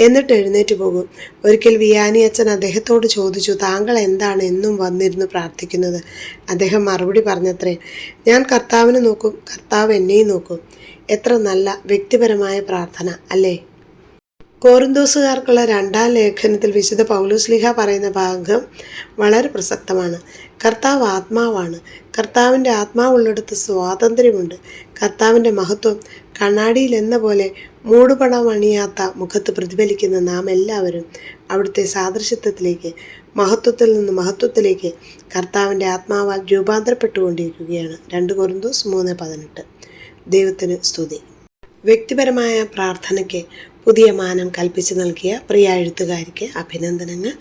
എന്നിട്ട് എഴുന്നേറ്റ് പോകും. ഒരിക്കൽ വിയാനി അച്ഛൻ അദ്ദേഹത്തോട് ചോദിച്ചു, താങ്കൾ എന്താണ് എന്നും വന്നിരുന്ന് പ്രാർത്ഥിക്കുന്നത്? അദ്ദേഹം മറുപടി പറഞ്ഞത്രേ, ഞാൻ കർത്താവിനെ നോക്കും, കർത്താവ് എന്നെയും നോക്കും. എത്ര നല്ല വ്യക്തിപരമായ പ്രാർത്ഥന അല്ലേ? കോറിന്തോസുകാർക്കുള്ള 2-ാം ലേഖനത്തിൽ വിശുദ്ധ പൗലോസ് ലീഹ പറയുന്ന ഭാഗം വളരെ പ്രസക്തമാണ്. കർത്താവ് ആത്മാവാണ്. കർത്താവിൻ്റെ ആത്മാവുള്ളിടത്ത് സ്വാതന്ത്ര്യമുണ്ട്. കർത്താവിൻ്റെ മഹത്വം കണ്ണാടിയിൽ എന്ന പോലെ മൂടുപടമണിയാത്ത മുഖത്ത് പ്രതിഫലിക്കുന്ന നാം എല്ലാവരും അവിടുത്തെ സാദൃശ്യത്വത്തിലേക്ക്, മഹത്വത്തിൽ നിന്ന് മഹത്വത്തിലേക്ക് കർത്താവിൻ്റെ ആത്മാവാൽ രൂപാന്തരപ്പെട്ടുകൊണ്ടിരിക്കുകയാണ്. 2 കൊരിന്തോസ് 3:18. ദൈവത്തിന് സ്തുതി. വ്യക്തിപരമായ പ്രാർത്ഥനയ്ക്ക് പുതിയ മാനം കൽപ്പിച്ചു നൽകിയ പ്രിയ എഴുത്തുകാരിക്ക് അഭിനന്ദനങ്ങൾ.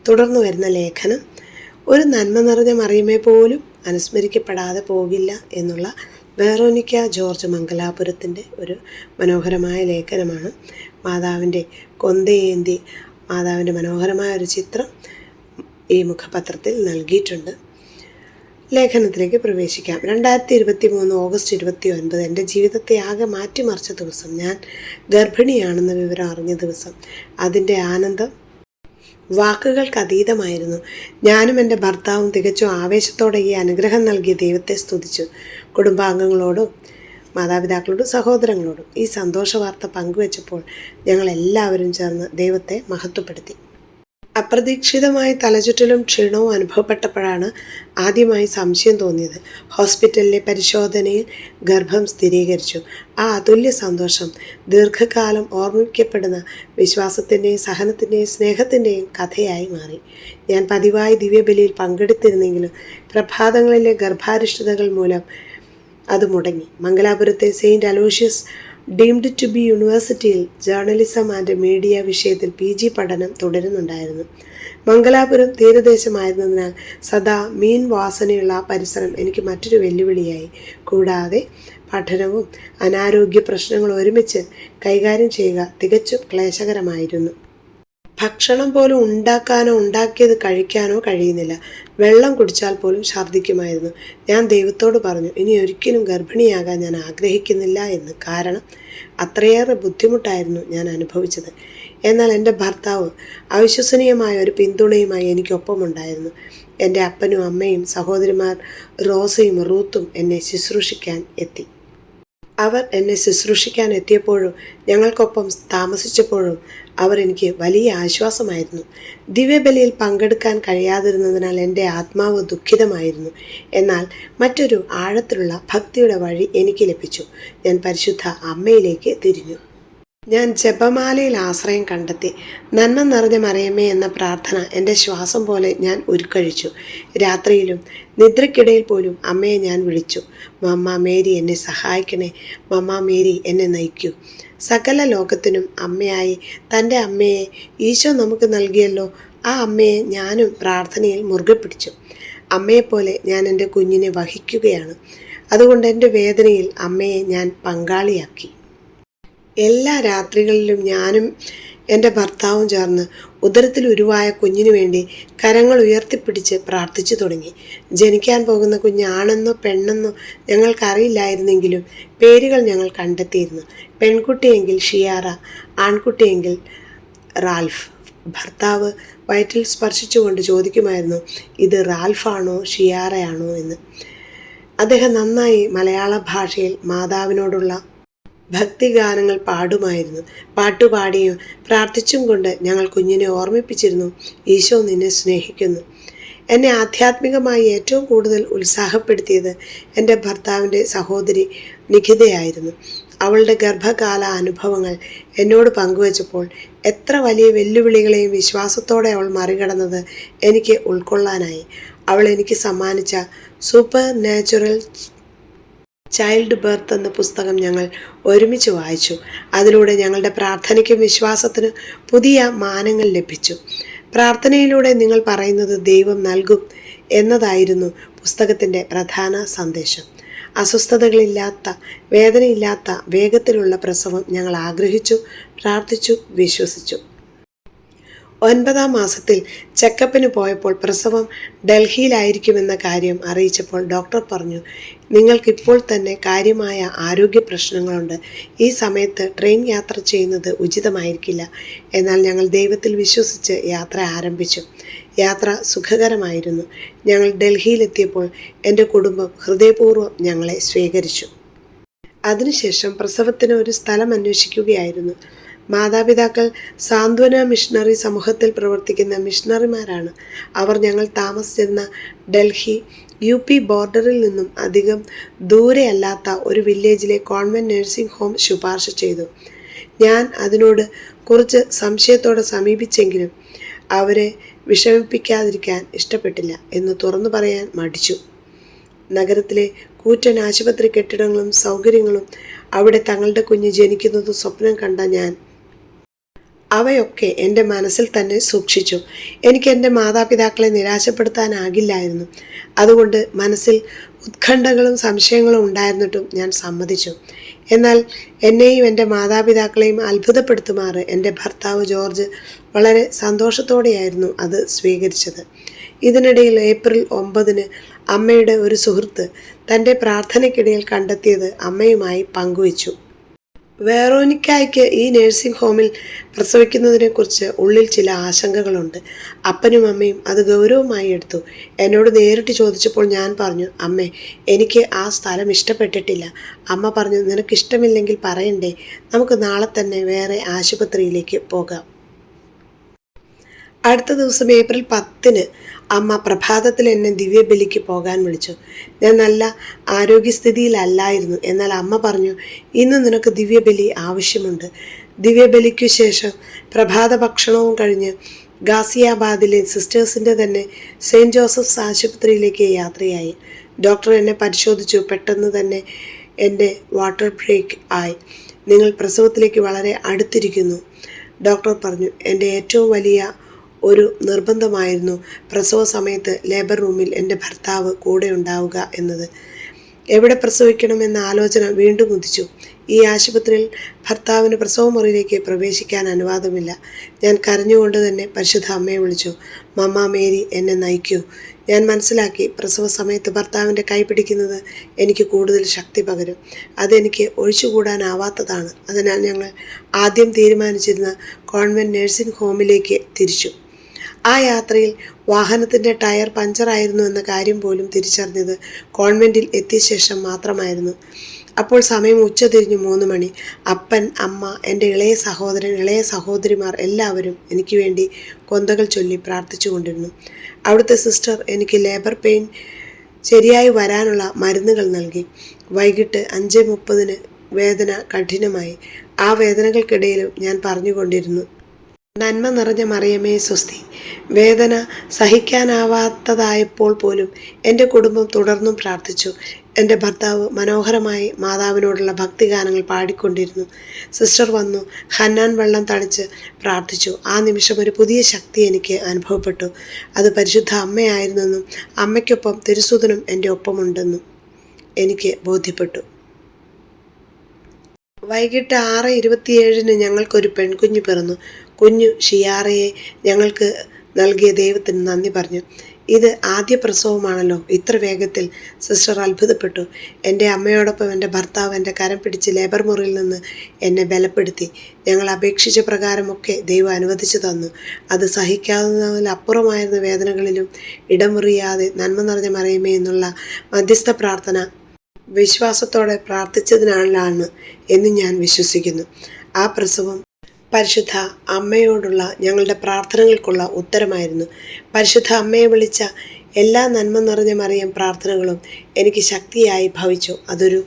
തുടർന്ന് വരുന്ന ലേഖനം ഒരു നന്മ നിറഞ്ഞ മറിയമേ പോലും അനുസ്മരിക്കപ്പെടാതെ പോകില്ല എന്നുള്ള വെറോനിക്ക ജോർജ് മംഗലാപുരത്തിൻ്റെ ഒരു മനോഹരമായ ലേഖനമാണ്. മാതാവിൻ്റെ കൊന്തയേന്തി മാതാവിൻ്റെ മനോഹരമായ ഒരു ചിത്രം ഈ മുഖപത്രത്തിൽ നൽകിയിട്ടുണ്ട്. ലേഖനത്തിലേക്ക് പ്രവേശിക്കാം. 2023 ഓഗസ്റ്റ് 29 എൻ്റെ ജീവിതത്തെ ആകെ മാറ്റിമറിച്ച ദിവസം. ഞാൻ ഗർഭിണിയാണെന്ന വിവരം അറിഞ്ഞ ദിവസം. അതിൻ്റെ ആനന്ദം വാക്കുകൾക്ക് അതീതമായിരുന്നു. ഞാനും എൻ്റെ ഭർത്താവും തികച്ചും ആവേശത്തോടെ ഈ അനുഗ്രഹം നൽകിയ ദൈവത്തെ സ്തുതിച്ചു. കുടുംബാംഗങ്ങളോടും മാതാപിതാക്കളോടും സഹോദരങ്ങളോടും ഈ സന്തോഷ വാർത്ത പങ്കുവച്ചപ്പോൾ ഞങ്ങൾ എല്ലാവരും ചേർന്ന് ദൈവത്തെ മഹത്വപ്പെടുത്തി. അപ്രതീക്ഷിതമായി തലചുറ്റലും ക്ഷീണവും അനുഭവപ്പെട്ടപ്പോഴാണ് ആദ്യമായി സംശയം തോന്നിയത്. ഹോസ്പിറ്റലിലെ പരിശോധനയിൽ ഗർഭം സ്ഥിരീകരിച്ചു. ആ അതുല്യ സന്തോഷം ദീർഘകാലം ഓർമ്മിക്കപ്പെടുന്ന വിശ്വാസത്തിൻ്റെയും സഹനത്തിൻ്റെയും സ്നേഹത്തിൻ്റെയും കഥയായി മാറി. ഞാൻ പതിവായി ദിവ്യബലിയിൽ പങ്കെടുത്തിരുന്നെങ്കിലും പ്രഭാതങ്ങളിലെ ഗർഭാരിഷ്ടതകൾ മൂലം അത് മുടങ്ങി. മംഗലാപുരത്തെ saint Aloysius deemed to be യൂണിവേഴ്സിറ്റിയിൽ ജേർണലിസം ആൻഡ് മീഡിയ വിഷയത്തിൽ PG പഠനം തുടരുന്നുണ്ടായിരുന്നു. മംഗലാപുരം തീരദേശമായിരുന്നതിനാൽ സദാ മീൻ വാസനയുള്ള ആ പരിസരം എനിക്ക് മറ്റൊരു വെല്ലുവിളിയായി. കൂടാതെ പഠനവും അനാരോഗ്യ പ്രശ്നങ്ങളും ഒരുമിച്ച് കൈകാര്യം ചെയ്യുക തികച്ചും ക്ലേശകരമായിരുന്നു. ഭക്ഷണം പോലും ഉണ്ടാക്കാനോ ഉണ്ടാക്കിയത് കഴിക്കാനോ കഴിയുന്നില്ല. വെള്ളം കുടിച്ചാൽ പോലും ഛർദ്ദിക്കുമായിരുന്നു. ഞാൻ ദൈവത്തോട് പറഞ്ഞു, ഇനി ഒരിക്കലും ഗർഭിണിയാകാൻ ഞാൻ ആഗ്രഹിക്കുന്നില്ല എന്ന്. കാരണം അത്രയേറെ ബുദ്ധിമുട്ടായിരുന്നു ഞാൻ അനുഭവിച്ചത്. എന്നാൽ എൻ്റെ ഭർത്താവ് അവിശ്വസനീയമായ ഒരു പിന്തുണയുമായി എനിക്കൊപ്പമുണ്ടായിരുന്നു. എൻ്റെ അപ്പനും അമ്മയും സഹോദരിമാർ റോസയും റൂത്തും എന്നെ ശുശ്രൂഷിക്കാൻ എത്തി. അവർ എന്നെ ശുശ്രൂഷിക്കാൻ എത്തിയപ്പോഴും ഞങ്ങൾക്കൊപ്പം താമസിച്ചപ്പോഴും അവർ എനിക്ക് വലിയ ആശ്വാസമായിരുന്നു. ദിവ്യബലിയിൽ പങ്കെടുക്കാൻ കഴിയാതിരുന്നതിനാൽ എൻ്റെ ആത്മാവ് ദുഃഖിതമായിരുന്നു. എന്നാൽ മറ്റൊരു ആഴത്തിലുള്ള ഭക്തിയുടെ വഴി എനിക്ക് ലഭിച്ചു. ഞാൻ പരിശുദ്ധ അമ്മയിലേക്ക് തിരിഞ്ഞു. ഞാൻ ജപമാലയിൽ ആശ്രയം കണ്ടെത്തി. നന്മ നിറഞ്ഞ മറിയമ്മേ എന്ന പ്രാർത്ഥന എൻ്റെ ശ്വാസം പോലെ ഞാൻ ഉരുക്കഴിച്ചു. രാത്രിയിലും നിദ്രയ്ക്കിടയിൽ പോലും അമ്മയെ ഞാൻ വിളിച്ചു. മമ്മ മേരി എന്നെ സഹായിക്കണേ, മമ്മ മേരി എന്നെ നയിക്കൂ. സകല ലോകത്തിനും അമ്മയായി തൻ്റെ അമ്മയെ ഈശോ നമുക്ക് നൽകിയല്ലോ. ആ അമ്മയെ ഞാനും പ്രാർത്ഥനയിൽ മുറുകെ പിടിച്ചു. അമ്മയെപ്പോലെ ഞാൻ എൻ്റെ കുഞ്ഞിനെ വഹിക്കുകയാണ്. അതുകൊണ്ട് എൻ്റെ വേദനയിൽ അമ്മയെ ഞാൻ പങ്കാളിയാക്കി. എല്ലാ രാത്രികളിലും ഞാനും എൻ്റെ ഭർത്താവും ചേർന്ന് ഉദരത്തിൽ ഉരുവായ കുഞ്ഞിനു വേണ്ടി കരങ്ങൾ ഉയർത്തിപ്പിടിച്ച് പ്രാർത്ഥിച്ചു തുടങ്ങി. ജനിക്കാൻ പോകുന്ന കുഞ്ഞ് ആണെന്നോ പെണ്ണെന്നോ ഞങ്ങൾക്കറിയില്ലായിരുന്നെങ്കിലും പേരുകൾ ഞങ്ങൾ കണ്ടെത്തിയിരുന്നു. പെൺകുട്ടിയെങ്കിൽ ഷിയാറ, ആൺകുട്ടിയെങ്കിൽ റാൽഫ്. ഭർത്താവ് വയറ്റിൽ സ്പർശിച്ചുകൊണ്ട് ചോദിക്കുമായിരുന്നു, ഇത് റാൽഫാണോ ഷിയാറയാണോ എന്ന്. അദ്ദേഹം നന്നായി മലയാള ഭാഷയിൽ മാതാവിനോടുള്ള ഭക്തിഗാനങ്ങൾ പാടുമായിരുന്നു. പാട്ടുപാടിയും പ്രാർത്ഥിച്ചും കൊണ്ട് ഞങ്ങൾ കുഞ്ഞിനെ ഓർമ്മിപ്പിച്ചിരുന്നു, ഈശോ നിന്നെ സ്നേഹിക്കുന്നു. എന്നെ ആധ്യാത്മികമായി ഏറ്റവും കൂടുതൽ ഉത്സാഹപ്പെടുത്തിയത് എൻ്റെ ഭർത്താവിൻ്റെ സഹോദരി നിഖിതയായിരുന്നു. അവളുടെ ഗർഭകാല അനുഭവങ്ങൾ എന്നോട് പങ്കുവച്ചപ്പോൾ എത്ര വലിയ വെല്ലുവിളികളെയും വിശ്വാസത്തോടെ അവൾ മറികടന്നത് എനിക്ക് ഉൾക്കൊള്ളാനായി. അവൾ എനിക്ക് സമ്മാനിച്ച സൂപ്പർ നാച്ചുറൽ ചൈൽഡ് ബർത്ത് എന്ന പുസ്തകം ഞങ്ങൾ ഒരുമിച്ച് വായിച്ചു. അതിലൂടെ ഞങ്ങളുടെ പ്രാർത്ഥനയ്ക്കും വിശ്വാസത്തിനും പുതിയ മാനങ്ങൾ ലഭിച്ചു. പ്രാർത്ഥനയിലൂടെ നിങ്ങൾ പറയുന്നത് ദൈവം നൽകും എന്നതായിരുന്നു പുസ്തകത്തിൻ്റെ പ്രധാന സന്ദേശം. അസ്വസ്ഥതകളില്ലാത്ത, വേദനയില്ലാത്ത വേഗത്തിലുള്ള പ്രസവം ഞങ്ങൾ ആഗ്രഹിച്ചു, പ്രാർത്ഥിച്ചു, വിശ്വസിച്ചു. 9ാം മാസത്തിൽ ചെക്കപ്പിന് പോയപ്പോൾ പ്രസവം ഡൽഹിയിലായിരിക്കുമെന്ന കാര്യം അറിയിച്ചപ്പോൾ ഡോക്ടർ പറഞ്ഞു, നിങ്ങൾക്കിപ്പോൾ തന്നെ കാര്യമായ ആരോഗ്യ പ്രശ്നങ്ങളുണ്ട്. ഈ സമയത്ത് ട്രെയിൻ യാത്ര ചെയ്യുന്നത് ഉചിതമായിരിക്കില്ല. എന്നാൽ ഞങ്ങൾ ദൈവത്തിൽ വിശ്വസിച്ച് യാത്ര ആരംഭിച്ചു. യാത്ര സുഖകരമായിരുന്നു. ഞങ്ങൾ ഡൽഹിയിലെത്തിയപ്പോൾ എൻ്റെ കുടുംബം ഹൃദയപൂർവ്വം ഞങ്ങളെ സ്വീകരിച്ചു. അതിനുശേഷം പ്രസവത്തിന് ഒരു സ്ഥലം അന്വേഷിക്കുകയായിരുന്നു. മാതാപിതാക്കൾ സാന്ത്വന മിഷണറി സമൂഹത്തിൽ പ്രവർത്തിക്കുന്ന മിഷണറിമാരാണ്. അവർ ഞങ്ങൾ താമസിച്ചിരുന്ന ഡൽഹി UP ബോർഡറിൽ നിന്നും അധികം ദൂരെയല്ലാത്ത ഒരു വില്ലേജിലെ കോൺവെൻറ്റ് നഴ്സിംഗ് ഹോം ശുപാർശ ചെയ്തു. ഞാൻ അതിനോട് കുറച്ച് സംശയത്തോടെ സമീപിച്ചെങ്കിലും അവരെ വിഷമിപ്പിക്കാതിരിക്കാൻ ഇഷ്ടപ്പെട്ടില്ല എന്ന് തുറന്നു പറയാൻ മടിച്ചു. നഗരത്തിലെ കൂറ്റൻ ആശുപത്രി കെട്ടിടങ്ങളും സൗകര്യങ്ങളും അവിടെ തങ്ങളുടെ കുഞ്ഞ് ജനിക്കുന്നത് സ്വപ്നം കണ്ട ഞാൻ അവയൊക്കെ എൻ്റെ മനസ്സിൽ തന്നെ സൂക്ഷിച്ചു. എനിക്ക് എൻ്റെ മാതാപിതാക്കളെ നിരാശപ്പെടുത്താനാകില്ലായിരുന്നു. അതുകൊണ്ട് മനസ്സിൽ ഉത്കണ്ഠകളും സംശയങ്ങളും ഉണ്ടായിരുന്നിട്ടും ഞാൻ സമ്മതിച്ചു. എന്നാൽ എന്നെയും എൻ്റെ മാതാപിതാക്കളെയും അത്ഭുതപ്പെടുത്തുമാറ് എൻ്റെ ഭർത്താവ് ജോർജ് വളരെ സന്തോഷത്തോടെയായിരുന്നു അത് സ്വീകരിച്ചത്. ഇതിനിടയിൽ ഏപ്രിൽ 9 അമ്മയുടെ ഒരു സുഹൃത്ത് തൻ്റെ പ്രാർത്ഥനയ്ക്കിടയിൽ കണ്ടെത്തിയത് അമ്മയുമായി പങ്കുവച്ചു. വെറോനിക്കായ്ക്ക് ഈ നഴ്സിംഗ് ഹോമിൽ പ്രസവിക്കുന്നതിനെക്കുറിച്ച് ഉള്ളിൽ ചില ആശങ്കകളുണ്ട്. അപ്പനും അമ്മയും അത് ഗൗരവമായി എടുത്തു. എന്നോട് നേരിട്ട് ചോദിച്ചപ്പോൾ ഞാൻ പറഞ്ഞു, അമ്മേ, എനിക്ക് ആ സ്ഥലം ഇഷ്ടപ്പെട്ടിട്ടില്ല. അമ്മ പറഞ്ഞു, നിനക്കിഷ്ടമില്ലെങ്കിൽ പറയണ്ടേ, നമുക്ക് നാളെ തന്നെ വേറെ ആശുപത്രിയിലേക്ക് പോകാം. അടുത്ത ദിവസം ഏപ്രിൽ 10 അമ്മ പ്രഭാതത്തിൽ എന്നെ ദിവ്യബലിക്ക് പോകാൻ വിളിച്ചു. ഞാൻ നല്ല ആരോഗ്യസ്ഥിതിയിലല്ലായിരുന്നു. എന്നാൽ അമ്മ പറഞ്ഞു, ഇന്ന് നിനക്ക് ദിവ്യബലി ആവശ്യമുണ്ട്. ദിവ്യബലിക്കു ശേഷം പ്രഭാത ഭക്ഷണവും കഴിഞ്ഞ് ഗാസിയാബാദിലെ സിസ്റ്റേഴ്സിൻ്റെ തന്നെ സെയിൻറ്റ് ജോസഫ്സ് ആശുപത്രിയിലേക്ക് യാത്രയായി. ഡോക്ടർ എന്നെ പരിശോധിച്ചു. പെട്ടെന്ന് തന്നെ എൻ്റെ വാട്ടർ ബ്രേക്ക് ആയി. നിങ്ങൾ പ്രസവത്തിലേക്ക് വളരെ അടുത്തിരിക്കുന്നു, ഡോക്ടർ പറഞ്ഞു. എൻ്റെ ഏറ്റവും വലിയ ഒരു നിർബന്ധമായിരുന്നു പ്രസവ സമയത്ത് ലേബർ റൂമിൽ എൻ്റെ ഭർത്താവ് കൂടെ ഉണ്ടാവുക എന്നത്. എവിടെ പ്രസവിക്കണമെന്ന ആലോചന വീണ്ടും ഉദിച്ചു. ഈ ആശുപത്രിയിൽ ഭർത്താവിന് പ്രസവമുറിയിലേക്ക് പ്രവേശിക്കാൻ അനുവാദമില്ല. ഞാൻ കരഞ്ഞുകൊണ്ട് തന്നെ പരിശുദ്ധ അമ്മയെ വിളിച്ചു. മമ്മ മേരി, എന്നെ നയിക്കൂ. ഞാൻ മനസ്സിലാക്കി, പ്രസവ സമയത്ത് ഭർത്താവിൻ്റെ കൈ പിടിക്കുന്നത് എനിക്ക് കൂടുതൽ ശക്തി പകരും. അതെനിക്ക് ഒഴിച്ചുകൂടാനാവാത്തതാണ്. അതിനാൽ ഞങ്ങൾ ആദ്യം തീരുമാനിച്ചിരുന്ന കോൺവെൻറ്റ് നഴ്സിംഗ് ഹോമിലേക്ക് തിരിച്ചു. ആ യാത്രയിൽ വാഹനത്തിൻ്റെ ടയർ പഞ്ചറായിരുന്നു എന്ന കാര്യം പോലും തിരിച്ചറിഞ്ഞത് കോൺവെൻറ്റിൽ എത്തിയ ശേഷം മാത്രമായിരുന്നു. അപ്പോൾ സമയം ഉച്ചതിരിഞ്ഞ് 3 മണി. അപ്പൻ, അമ്മ, എൻ്റെ ഇളയ സഹോദരൻ, ഇളയ സഹോദരിമാർ എല്ലാവരും എനിക്ക് വേണ്ടി കൊന്തകൾ ചൊല്ലി പ്രാർത്ഥിച്ചു കൊണ്ടിരുന്നു. അവിടുത്തെ സിസ്റ്റർ എനിക്ക് ലേബർ പെയിൻ ശരിയായി വരാനുള്ള മരുന്നുകൾ നൽകി. വൈകിട്ട് 5:30 വേദന കഠിനമായി. ആ വേദനകൾക്കിടയിലും ഞാൻ പറഞ്ഞുകൊണ്ടിരുന്നു, നന്മ നിറഞ്ഞ മറിയമേ സ്വസ്തി. വേദന സഹിക്കാനാവാത്തതായപ്പോൾ പോലും എൻ്റെ കുടുംബം തുടർന്നും പ്രാർത്ഥിച്ചു. എൻ്റെ ഭർത്താവ് മനോഹരമായി മാതാവിനോടുള്ള ഭക്തിഗാനങ്ങൾ പാടിക്കൊണ്ടിരുന്നു. സിസ്റ്റർ വന്നു ഹന്നാൻ വെള്ളം തളിച്ച് പ്രാർത്ഥിച്ചു. ആ നിമിഷം ഒരു പുതിയ ശക്തി എനിക്ക് അനുഭവപ്പെട്ടു. അത് പരിശുദ്ധ അമ്മയായിരുന്നെന്നും അമ്മയ്ക്കൊപ്പം തിരുസുതനും എൻ്റെ ഒപ്പമുണ്ടെന്നും എനിക്ക് ബോധ്യപ്പെട്ടു. വൈകിട്ട് 6:27 ഞങ്ങൾക്കൊരു പെൺകുഞ്ഞ് പിറന്നു. കുഞ്ഞു ഷിയാറയെ ഞങ്ങൾക്ക് നൽകിയ ദൈവത്തിന് നന്ദി പറഞ്ഞു. ഇത് ആദ്യ പ്രസവമാണല്ലോ, ഇത്ര വേഗത്തിൽ, സിസ്റ്റർ അത്ഭുതപ്പെട്ടു. എൻ്റെ അമ്മയോടൊപ്പം എൻ്റെ ഭർത്താവ് എൻ്റെ കരം പിടിച്ച് ലേബർ മുറിയിൽ നിന്ന് എന്നെ ബലപ്പെടുത്തി. ഞങ്ങൾ അപേക്ഷിച്ച പ്രകാരമൊക്കെ ദൈവം അനുവദിച്ചു തന്നു. അത് സഹിക്കാവുന്നതിലപ്പുറമായിരുന്ന വേദനകളിലും ഇടമുറിയാതെ നന്മ നിറഞ്ഞ മറിയമേ എന്നുള്ള മധ്യസ്ഥ പ്രാർത്ഥന വിശ്വാസത്തോടെ പ്രാർത്ഥിച്ചതിനാലാണ് എന്ന് ഞാൻ വിശ്വസിക്കുന്നു. ആ പ്രസവം പരിശുദ്ധ അമ്മയോടുള്ള ഞങ്ങളുടെ പ്രാർത്ഥനകൾക്കുള്ള ഉത്തരമായിരുന്നു. പരിശുദ്ധ അമ്മയെ വിളിച്ച എല്ലാ നന്മ നിറഞ്ഞ മറിയം പ്രാർത്ഥനകളും എനിക്ക് ശക്തിയായി ഭവിച്ചു. അതൊരു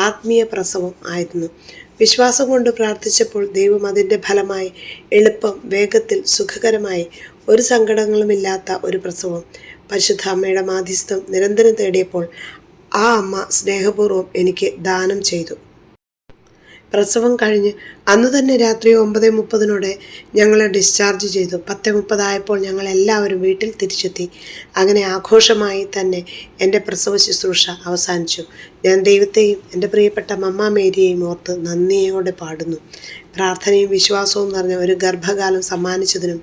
ആത്മീയ പ്രസവം ആയിരുന്നു. വിശ്വാസം കൊണ്ട് പ്രാർത്ഥിച്ചപ്പോൾ ദൈവം അതിൻ്റെ ഫലമായി എളുപ്പം, വേഗത്തിൽ, സുഖകരമായി, ഒരു സങ്കടങ്ങളുമില്ലാത്ത ഒരു പ്രസവം പരിശുദ്ധ അമ്മയുടെ മാധ്യസ്ഥം നിരന്തരം തേടിയപ്പോൾ ആ അമ്മ സ്നേഹപൂർവ്വം എനിക്ക് ദാനം ചെയ്തു. പ്രസവം കഴിഞ്ഞ് അന്നു തന്നെ രാത്രി 9:30 ഞങ്ങളെ ഡിസ്ചാർജ് ചെയ്തു. 10:30 ആയപ്പോൾ ഞങ്ങൾ എല്ലാവരും വീട്ടിൽ തിരിച്ചെത്തി. അങ്ങനെ ആഘോഷമായി തന്നെ എൻ്റെ പ്രസവ ശുശ്രൂഷ അവസാനിച്ചു. ഞാൻ ദൈവത്തെയും എൻ്റെ പ്രിയപ്പെട്ട മമ്മ മേരിയെയും ഓർത്ത് നന്ദിയോടെ പാടുന്നു. പ്രാർത്ഥനയും വിശ്വാസവും നിറഞ്ഞ ഒരു ഗർഭകാലം സമ്മാനിച്ചതിനും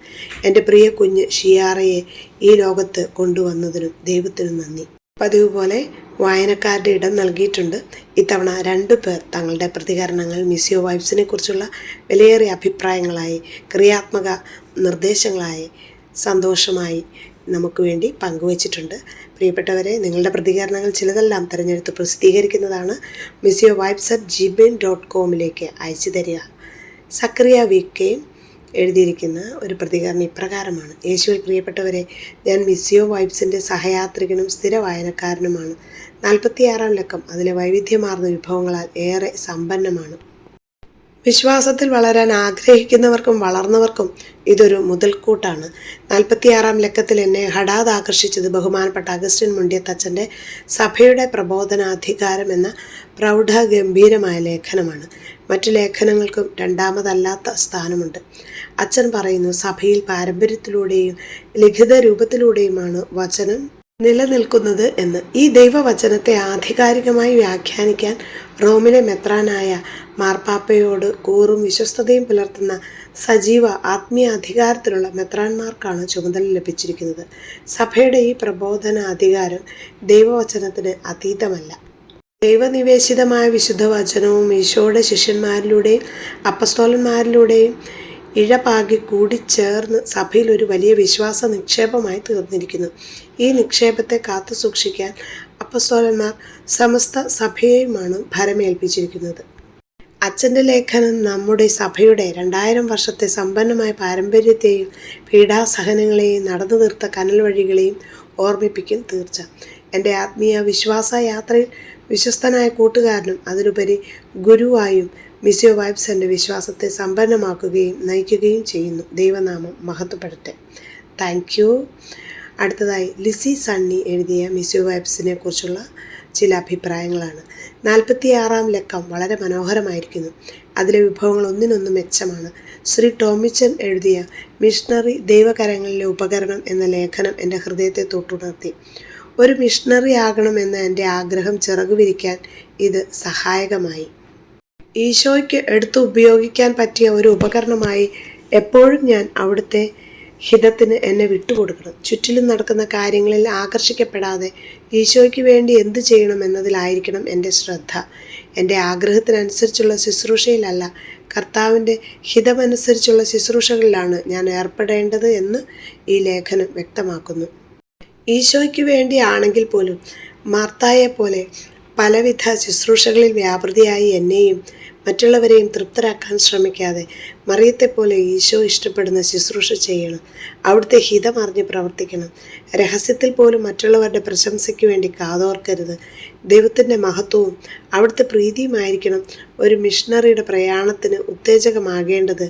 എൻ്റെ പ്രിയ കുഞ്ഞ് ഷിയാറയെ ഈ ലോകത്ത് കൊണ്ടുവന്നതിനും ദൈവത്തിനും നന്ദി. പതിവ് പോലെ വായനക്കാരുടെ ഇടം നൽകിയിട്ടുണ്ട്. ഇത്തവണ 2 പേർ തങ്ങളുടെ പ്രതികരണങ്ങൾ മിസ്സിയോ വൈബ്സിനെ കുറിച്ചുള്ള വിലയേറിയ അഭിപ്രായങ്ങളായി, ക്രിയാത്മക നിർദ്ദേശങ്ങളായി, സന്തോഷമായി നമുക്ക് വേണ്ടി പങ്കുവച്ചിട്ടുണ്ട്. പ്രിയപ്പെട്ടവരെ, നിങ്ങളുടെ പ്രതികരണങ്ങൾ ചിലതെല്ലാം തിരഞ്ഞെടുത്ത് പ്രസിദ്ധീകരിക്കുന്നതാണ്. മിസ്സിയോ vibes@gmail.com അയച്ചു തരിക. സക്രിയ VK എഴുതിയിരിക്കുന്ന ഒരു പ്രതികരണം ഇപ്രകാരമാണ്. യേശുവിൽ പ്രിയപ്പെട്ടവരെ, ഞാൻ മിസ്സിയോ വൈബ്സിൻ്റെ സഹയാത്രികനും സ്ഥിര വായനക്കാരനുമാണ്. 46-ാം ലക്കം അതിലെ വൈവിധ്യമാർന്ന വിഭവങ്ങളാൽ ഏറെ സമ്പന്നമാണ്. വിശ്വാസത്തിൽ വളരാൻ ആഗ്രഹിക്കുന്നവർക്കും വളർന്നവർക്കും ഇതൊരു മുതൽക്കൂട്ടാണ്. 46-ാം ലക്കത്തിൽ എന്നെ ഹഠാത് ആകർഷിച്ചത് ബഹുമാനപ്പെട്ട അഗസ്റ്റിൻ മുണ്ടിയത്തച്ഛൻ്റെ സഭയുടെ പ്രബോധനാധികാരം എന്ന പ്രൗഢഗംഭീരമായ ലേഖനമാണ്. മറ്റു ലേഖനങ്ങൾക്കും രണ്ടാമതല്ലാത്ത സ്ഥാനമുണ്ട്. അച്ഛൻ പറയുന്നു, സഭയിൽ പാരമ്പര്യത്തിലൂടെയും ലിഖിത രൂപത്തിലൂടെയുമാണ് വചനം നിലനിൽക്കുന്നത് എന്ന്. ഈ ദൈവവചനത്തെ ആധികാരികമായി വ്യാഖ്യാനിക്കാൻ റോമിലെ മെത്രാനായ മാർപ്പാപ്പയോട് കൂറും വിശ്വസ്തതയും പുലർത്തുന്ന സജീവ ആത്മീയ അധികാരത്തിലുള്ള മെത്രാന്മാർക്കാണ് ചുമതല ലഭിച്ചിരിക്കുന്നത്. സഭയുടെ ഈ പ്രബോധന അധികാരം ദൈവവചനത്തിന് അതീതമല്ല. ദൈവനിവേശിതമായ വിശുദ്ധ വചനവും ഈശോയുടെ ശിഷ്യന്മാരിലൂടെയും അപ്പസ്തോലന്മാരിലൂടെയും ഇഴപാകി കൂടിച്ചേർന്ന് സഭയിൽ ഒരു വലിയ വിശ്വാസ നിക്ഷേപമായി തീർന്നിരിക്കുന്നു. ഈ നിക്ഷേപത്തെ കാത്തു സൂക്ഷിക്കാൻ അപ്പസ്തോലന്മാർ സമസ്ത സഭയെയുമാണ് ഭരമേൽപ്പിച്ചിരിക്കുന്നത്. അച്ഛൻ്റെ ലേഖനം നമ്മുടെ സഭയുടെ 2000 വർഷത്തെ സമ്പന്നമായ പാരമ്പര്യത്തെയും പീഡാസഹനങ്ങളെയും നടന്നു തീർത്ത കനൽ വഴികളെയും ഓർമ്മിപ്പിക്കും തീർച്ച. എൻ്റെ ആത്മീയ വിശ്വാസ യാത്രയിൽ വിശ്വസ്തനായ കൂട്ടുകാരനും അതിലുപരി ഗുരുവായും മിസ്സിയോ വൈബ്സ് എൻ്റെ വിശ്വാസത്തെ സമ്പന്നമാക്കുകയും നയിക്കുകയും ചെയ്യുന്നു. ദൈവനാമം മഹത്വപ്പെടട്ടെ. Thank you. അടുത്തതായി ലിസി സണ്ണി എഴുതിയ മിസ്സിയോ വൈബ്സിനെ കുറിച്ചുള്ള ചില അഭിപ്രായങ്ങളാണ്. 46-ാം ലക്കം വളരെ മനോഹരമായിരിക്കുന്നു. അതിലെ വിഭവങ്ങൾ ഒന്നിനൊന്ന് മെച്ചമാണ്. ശ്രീ ടോമിച്ചൻ എഴുതിയ മിഷണറി ദൈവകരങ്ങളിലെ ഉപകരണം എന്ന ലേഖനം എൻ്റെ ഹൃദയത്തെ തൊട്ടുണർത്തി. ഒരു മിഷണറി ആകണമെന്ന എൻ്റെ ആഗ്രഹം ചിറകുവിരിക്കാൻ ഇത് സഹായകമായി. ഈശോയ്ക്ക് എടുത്ത് ഉപയോഗിക്കാൻ പറ്റിയ ഒരു ഉപകരണമായി എപ്പോഴും ഞാൻ അവിടുത്തെ ഹിതത്തിന് എന്നെ വിട്ടുകൊടുക്കണം. ചുറ്റിലും നടക്കുന്ന കാര്യങ്ങളിൽ ആകർഷിക്കപ്പെടാതെ ഈശോയ്ക്ക് വേണ്ടി എന്തു ചെയ്യണമെന്നതിലായിരിക്കണം എൻ്റെ ശ്രദ്ധ. എൻ്റെ ആഗ്രഹത്തിനനുസരിച്ചുള്ള ശുശ്രൂഷയിലല്ല, കർത്താവിൻ്റെ ഹിതമനുസരിച്ചുള്ള ശുശ്രൂഷകളിലാണ് ഞാൻ ഏർപ്പെടേണ്ടത് എന്ന് ഈ ലേഖനം വ്യക്തമാക്കുന്നു. ഈശോയ്ക്ക് വേണ്ടിയാണെങ്കിൽ പോലും മാർത്തായെപ്പോലെ പലവിധ ശുശ്രൂഷകളിൽ വ്യാപൃതിയായി എന്നെയും മറ്റുള്ളവരെയും തൃപ്തരാക്കാൻ ശ്രമിക്കാതെ മറിയത്തെപ്പോലെ ഈശോ ഇഷ്ടപ്പെടുന്ന ശുശ്രൂഷ ചെയ്യണം. അവിടുത്തെ ഹിതമറിഞ്ഞ് പ്രവർത്തിക്കണം. രഹസ്യത്തിൽ പോലും മറ്റുള്ളവരുടെ പ്രശംസയ്ക്ക് വേണ്ടി കാതോർക്കരുത്. ദൈവത്തിൻ്റെ മഹത്വവും അവിടുത്തെ പ്രീതിയുമായിരിക്കണം ഒരു മിഷണറിയുടെ പ്രയാണത്തിന് ഉത്തേജകമാകേണ്ടത്.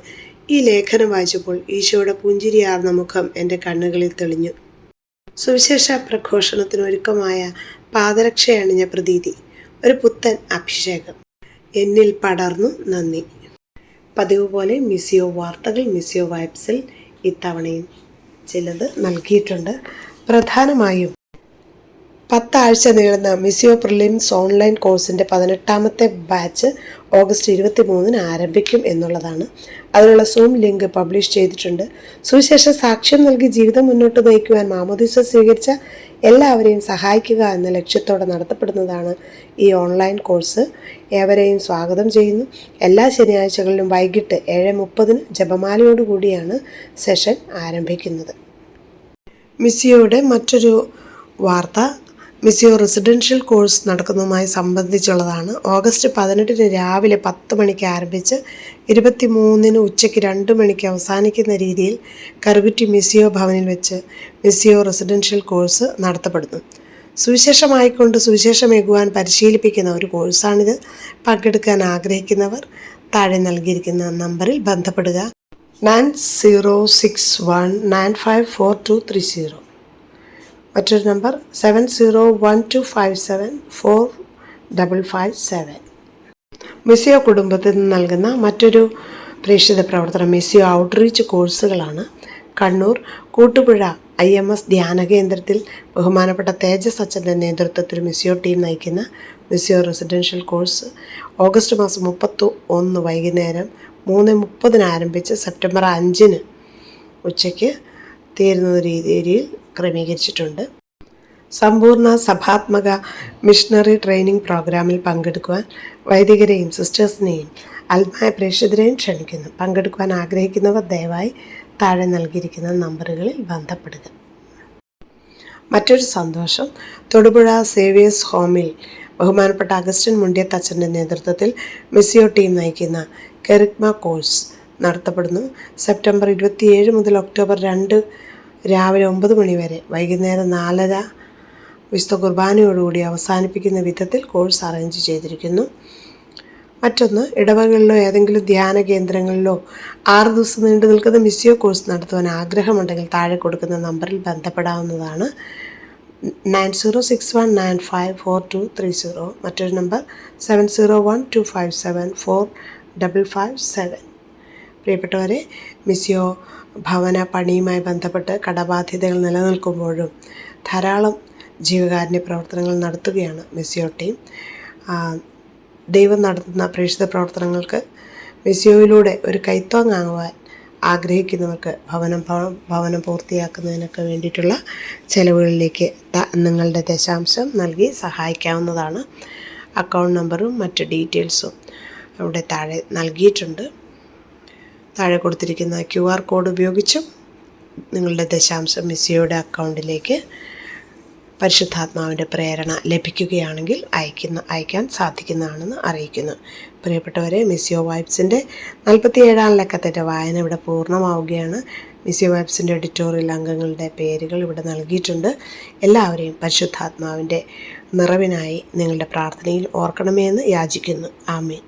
ഈ ലേഖനം വായിച്ചപ്പോൾ ഈശോയുടെ പുഞ്ചിരിയാർന്ന മുഖം എൻ്റെ കണ്ണുകളിൽ തെളിഞ്ഞു. സുവിശേഷ പ്രഘോഷണത്തിന് ഒരുക്കമായ പാദരക്ഷയണിഞ്ഞ പ്രതീതി, ഒരു പുത്തൻ അഭിഷേകം എന്നിൽ പടർന്നു. നന്ദി. പതിവ് പോലെ മിസ്സിയോ വാർത്തകൾ മിസ്സിയോ വൈബ്സിൽ ഇത്തവണയും ചിലത് നൽകിയിട്ടുണ്ട്. പ്രധാനമായും 10 ആഴ്ച നീളുന്ന മിസ്സിയോ പ്രിലിംസ് ഓൺലൈൻ കോഴ്സിൻ്റെ 18ാമത്തെ ബാച്ച് ഓഗസ്റ്റ് 23-ന് ആരംഭിക്കും എന്നുള്ളതാണ്. അതിനുള്ള സൂം ലിങ്ക് പബ്ലിഷ് ചെയ്തിട്ടുണ്ട്. സുവിശേഷ സാക്ഷ്യം നൽകി ജീവിതം മുന്നോട്ട് നയിക്കുവാൻ മാമോദീസ സ്വീകരിച്ച എല്ലാവരെയും സഹായിക്കുക എന്ന ലക്ഷ്യത്തോടെ നടത്തപ്പെടുന്നതാണ് ഈ ഓൺലൈൻ കോഴ്സ്. ഏവരെയും സ്വാഗതം ചെയ്യുന്നു. എല്ലാ ശനിയാഴ്ചകളിലും വൈകിട്ട് 7:30-ന് ജപമാലയോടുകൂടിയാണ് സെഷൻ ആരംഭിക്കുന്നത്. മിസ്സിയോയുടെ മറ്റൊരു വാർത്ത മിസ്സിയോ റെസിഡൻഷ്യൽ കോഴ്സ് നടക്കുന്നതുമായി സംബന്ധിച്ചുള്ളതാണ്. ഓഗസ്റ്റ് 18-ന് രാവിലെ 10 മണിക്ക് ആരംഭിച്ച് 23-ന് ഉച്ചയ്ക്ക് 2 മണിക്ക് അവസാനിക്കുന്ന രീതിയിൽ കറുകുറ്റി മിസ്സിയോ ഭവനിൽ വെച്ച് മിസ്സിയോ റെസിഡൻഷ്യൽ കോഴ്സ് നടത്തപ്പെടുന്നു. സുവിശേഷമായിക്കൊണ്ട് സുവിശേഷമേകുവാൻ പരിശീലിപ്പിക്കുന്ന ഒരു കോഴ്സാണിത്. പങ്കെടുക്കാൻ ആഗ്രഹിക്കുന്നവർ താഴെ നൽകിയിരിക്കുന്ന നമ്പറിൽ ബന്ധപ്പെടുക. 9061954230. മറ്റൊരു നമ്പർ 7012574557. മിസ്സിയോ കുടുംബത്തിൽ നിന്ന് നൽകുന്ന മറ്റൊരു പ്രേക്ഷിത പ്രവർത്തനം മിസ്സിയോ ഔട്ട്റീച്ച് കോഴ്സുകളാണ്. കണ്ണൂർ കൂട്ടുപുഴ IMS ധ്യാന കേന്ദ്രത്തിൽ ബഹുമാനപ്പെട്ട തേജസ് അച്ഛൻ്റെ നേതൃത്വത്തിൽ മിസ്സിയോ ടീം നയിക്കുന്ന മിസ്സിയോ റെസിഡൻഷ്യൽ കോഴ്സ് ഓഗസ്റ്റ് മാസം 31 വൈകുന്നേരം 3:30-ന് ആരംഭിച്ച് സെപ്റ്റംബർ 5-ന് ഉച്ചയ്ക്ക് തീരുന്ന രീതിയിൽ ക്രമീകരിച്ചിട്ടുണ്ട്. സമ്പൂർണ്ണ സഭാത്മക മിഷണറി ട്രെയിനിങ് പ്രോഗ്രാമിൽ പങ്കെടുക്കുവാൻ വൈദികരെയും സിസ്റ്റേഴ്സിനെയും ആത്മായ പ്രേക്ഷിതരെയും ക്ഷണിക്കുന്നു. പങ്കെടുക്കുവാൻ ആഗ്രഹിക്കുന്നവർ ദയവായി താഴെ നൽകിയിരിക്കുന്ന നമ്പറുകളിൽ ബന്ധപ്പെടുക. മറ്റൊരു സന്തോഷം, തൊടുപുഴ സേവിയേഴ്സ് ഹോമിൽ ബഹുമാനപ്പെട്ട അഗസ്റ്റിൻ മുണ്ടിയത്തച്ഛൻ്റെ നേതൃത്വത്തിൽ മിസ്സിയോ ടീം നയിക്കുന്ന കെറിഗ്മ കോഴ്സ് നടത്തപ്പെടുന്നു. സെപ്റ്റംബർ 27 മുതൽ ഒക്ടോബർ 2 രാവിലെ 9 മണി വരെ വൈകുന്നേരം 4:30 വിശുദ്ധ കുർബാനയോടുകൂടി അവസാനിപ്പിക്കുന്ന വിധത്തിൽ കോഴ്സ് അറേഞ്ച് ചെയ്തിരിക്കുന്നു. മറ്റൊന്ന്, ഇടവകളിലോ ഏതെങ്കിലും ധ്യാന കേന്ദ്രങ്ങളിലോ 6 ദിവസം നീണ്ടു നിൽക്കുന്ന മിസ്സിയോ കോഴ്സ് നടത്തുവാൻ ആഗ്രഹമുണ്ടെങ്കിൽ താഴെ കൊടുക്കുന്ന നമ്പറിൽ ബന്ധപ്പെടാവുന്നതാണ്. 9061954230. മറ്റൊരു നമ്പർ 7012574557. പ്രിയപ്പെട്ടവരെ, മിസ്സിയോ ഭവന പണിയുമായി ബന്ധപ്പെട്ട് കടബാധ്യതകൾ നിലനിൽക്കുമ്പോഴും ധാരാളം ജീവകാരുണ്യ പ്രവർത്തനങ്ങൾ നടത്തുകയാണ് മിസ്സിയോ ടീം. ദൈവം നടത്തുന്ന പ്രേക്ഷിത പ്രവർത്തനങ്ങൾക്ക് മിസ്സിയോയിലൂടെ ഒരു കൈത്താങ്ങാകുവാൻ ആഗ്രഹിക്കുന്നവർക്ക് ഭവനം പൂർത്തിയാക്കുന്നതിനൊക്കെ വേണ്ടിയിട്ടുള്ള ചെലവുകളിലേക്ക് നിങ്ങളുടെ ദശാംശം നൽകി സഹായിക്കാവുന്നതാണ്. അക്കൗണ്ട് നമ്പറും മറ്റ് ഡീറ്റെയിൽസും അവിടെ താഴെ നൽകിയിട്ടുണ്ട്. താഴെ കൊടുത്തിരിക്കുന്ന QR കോഡ് ഉപയോഗിച്ചും നിങ്ങളുടെ ദശാംശം മിസ്സിയോയുടെ അക്കൗണ്ടിലേക്ക് പരിശുദ്ധാത്മാവിൻ്റെ പ്രേരണ ലഭിക്കുകയാണെങ്കിൽ അയക്കാൻ സാധിക്കുന്നതാണെന്ന് അറിയിക്കുന്നു. പ്രിയപ്പെട്ടവരെ, മിസ്സിയോ വൈബ്സിൻ്റെ 47-ാം ലക്കത്തിൻ്റെ വായന ഇവിടെ പൂർണ്ണമാവുകയാണ്. മിസ്സിയോ വൈബ്സിൻ്റെ എഡിറ്റോറിയൽ അംഗങ്ങളുടെ പേരുകൾ ഇവിടെ നൽകിയിട്ടുണ്ട്. എല്ലാവരെയും പരിശുദ്ധാത്മാവിൻ്റെ നിറവിനായി നിങ്ങളുടെ പ്രാർത്ഥനയിൽ ഓർക്കണമേ എന്ന് യാചിക്കുന്നു. ആമേൻ.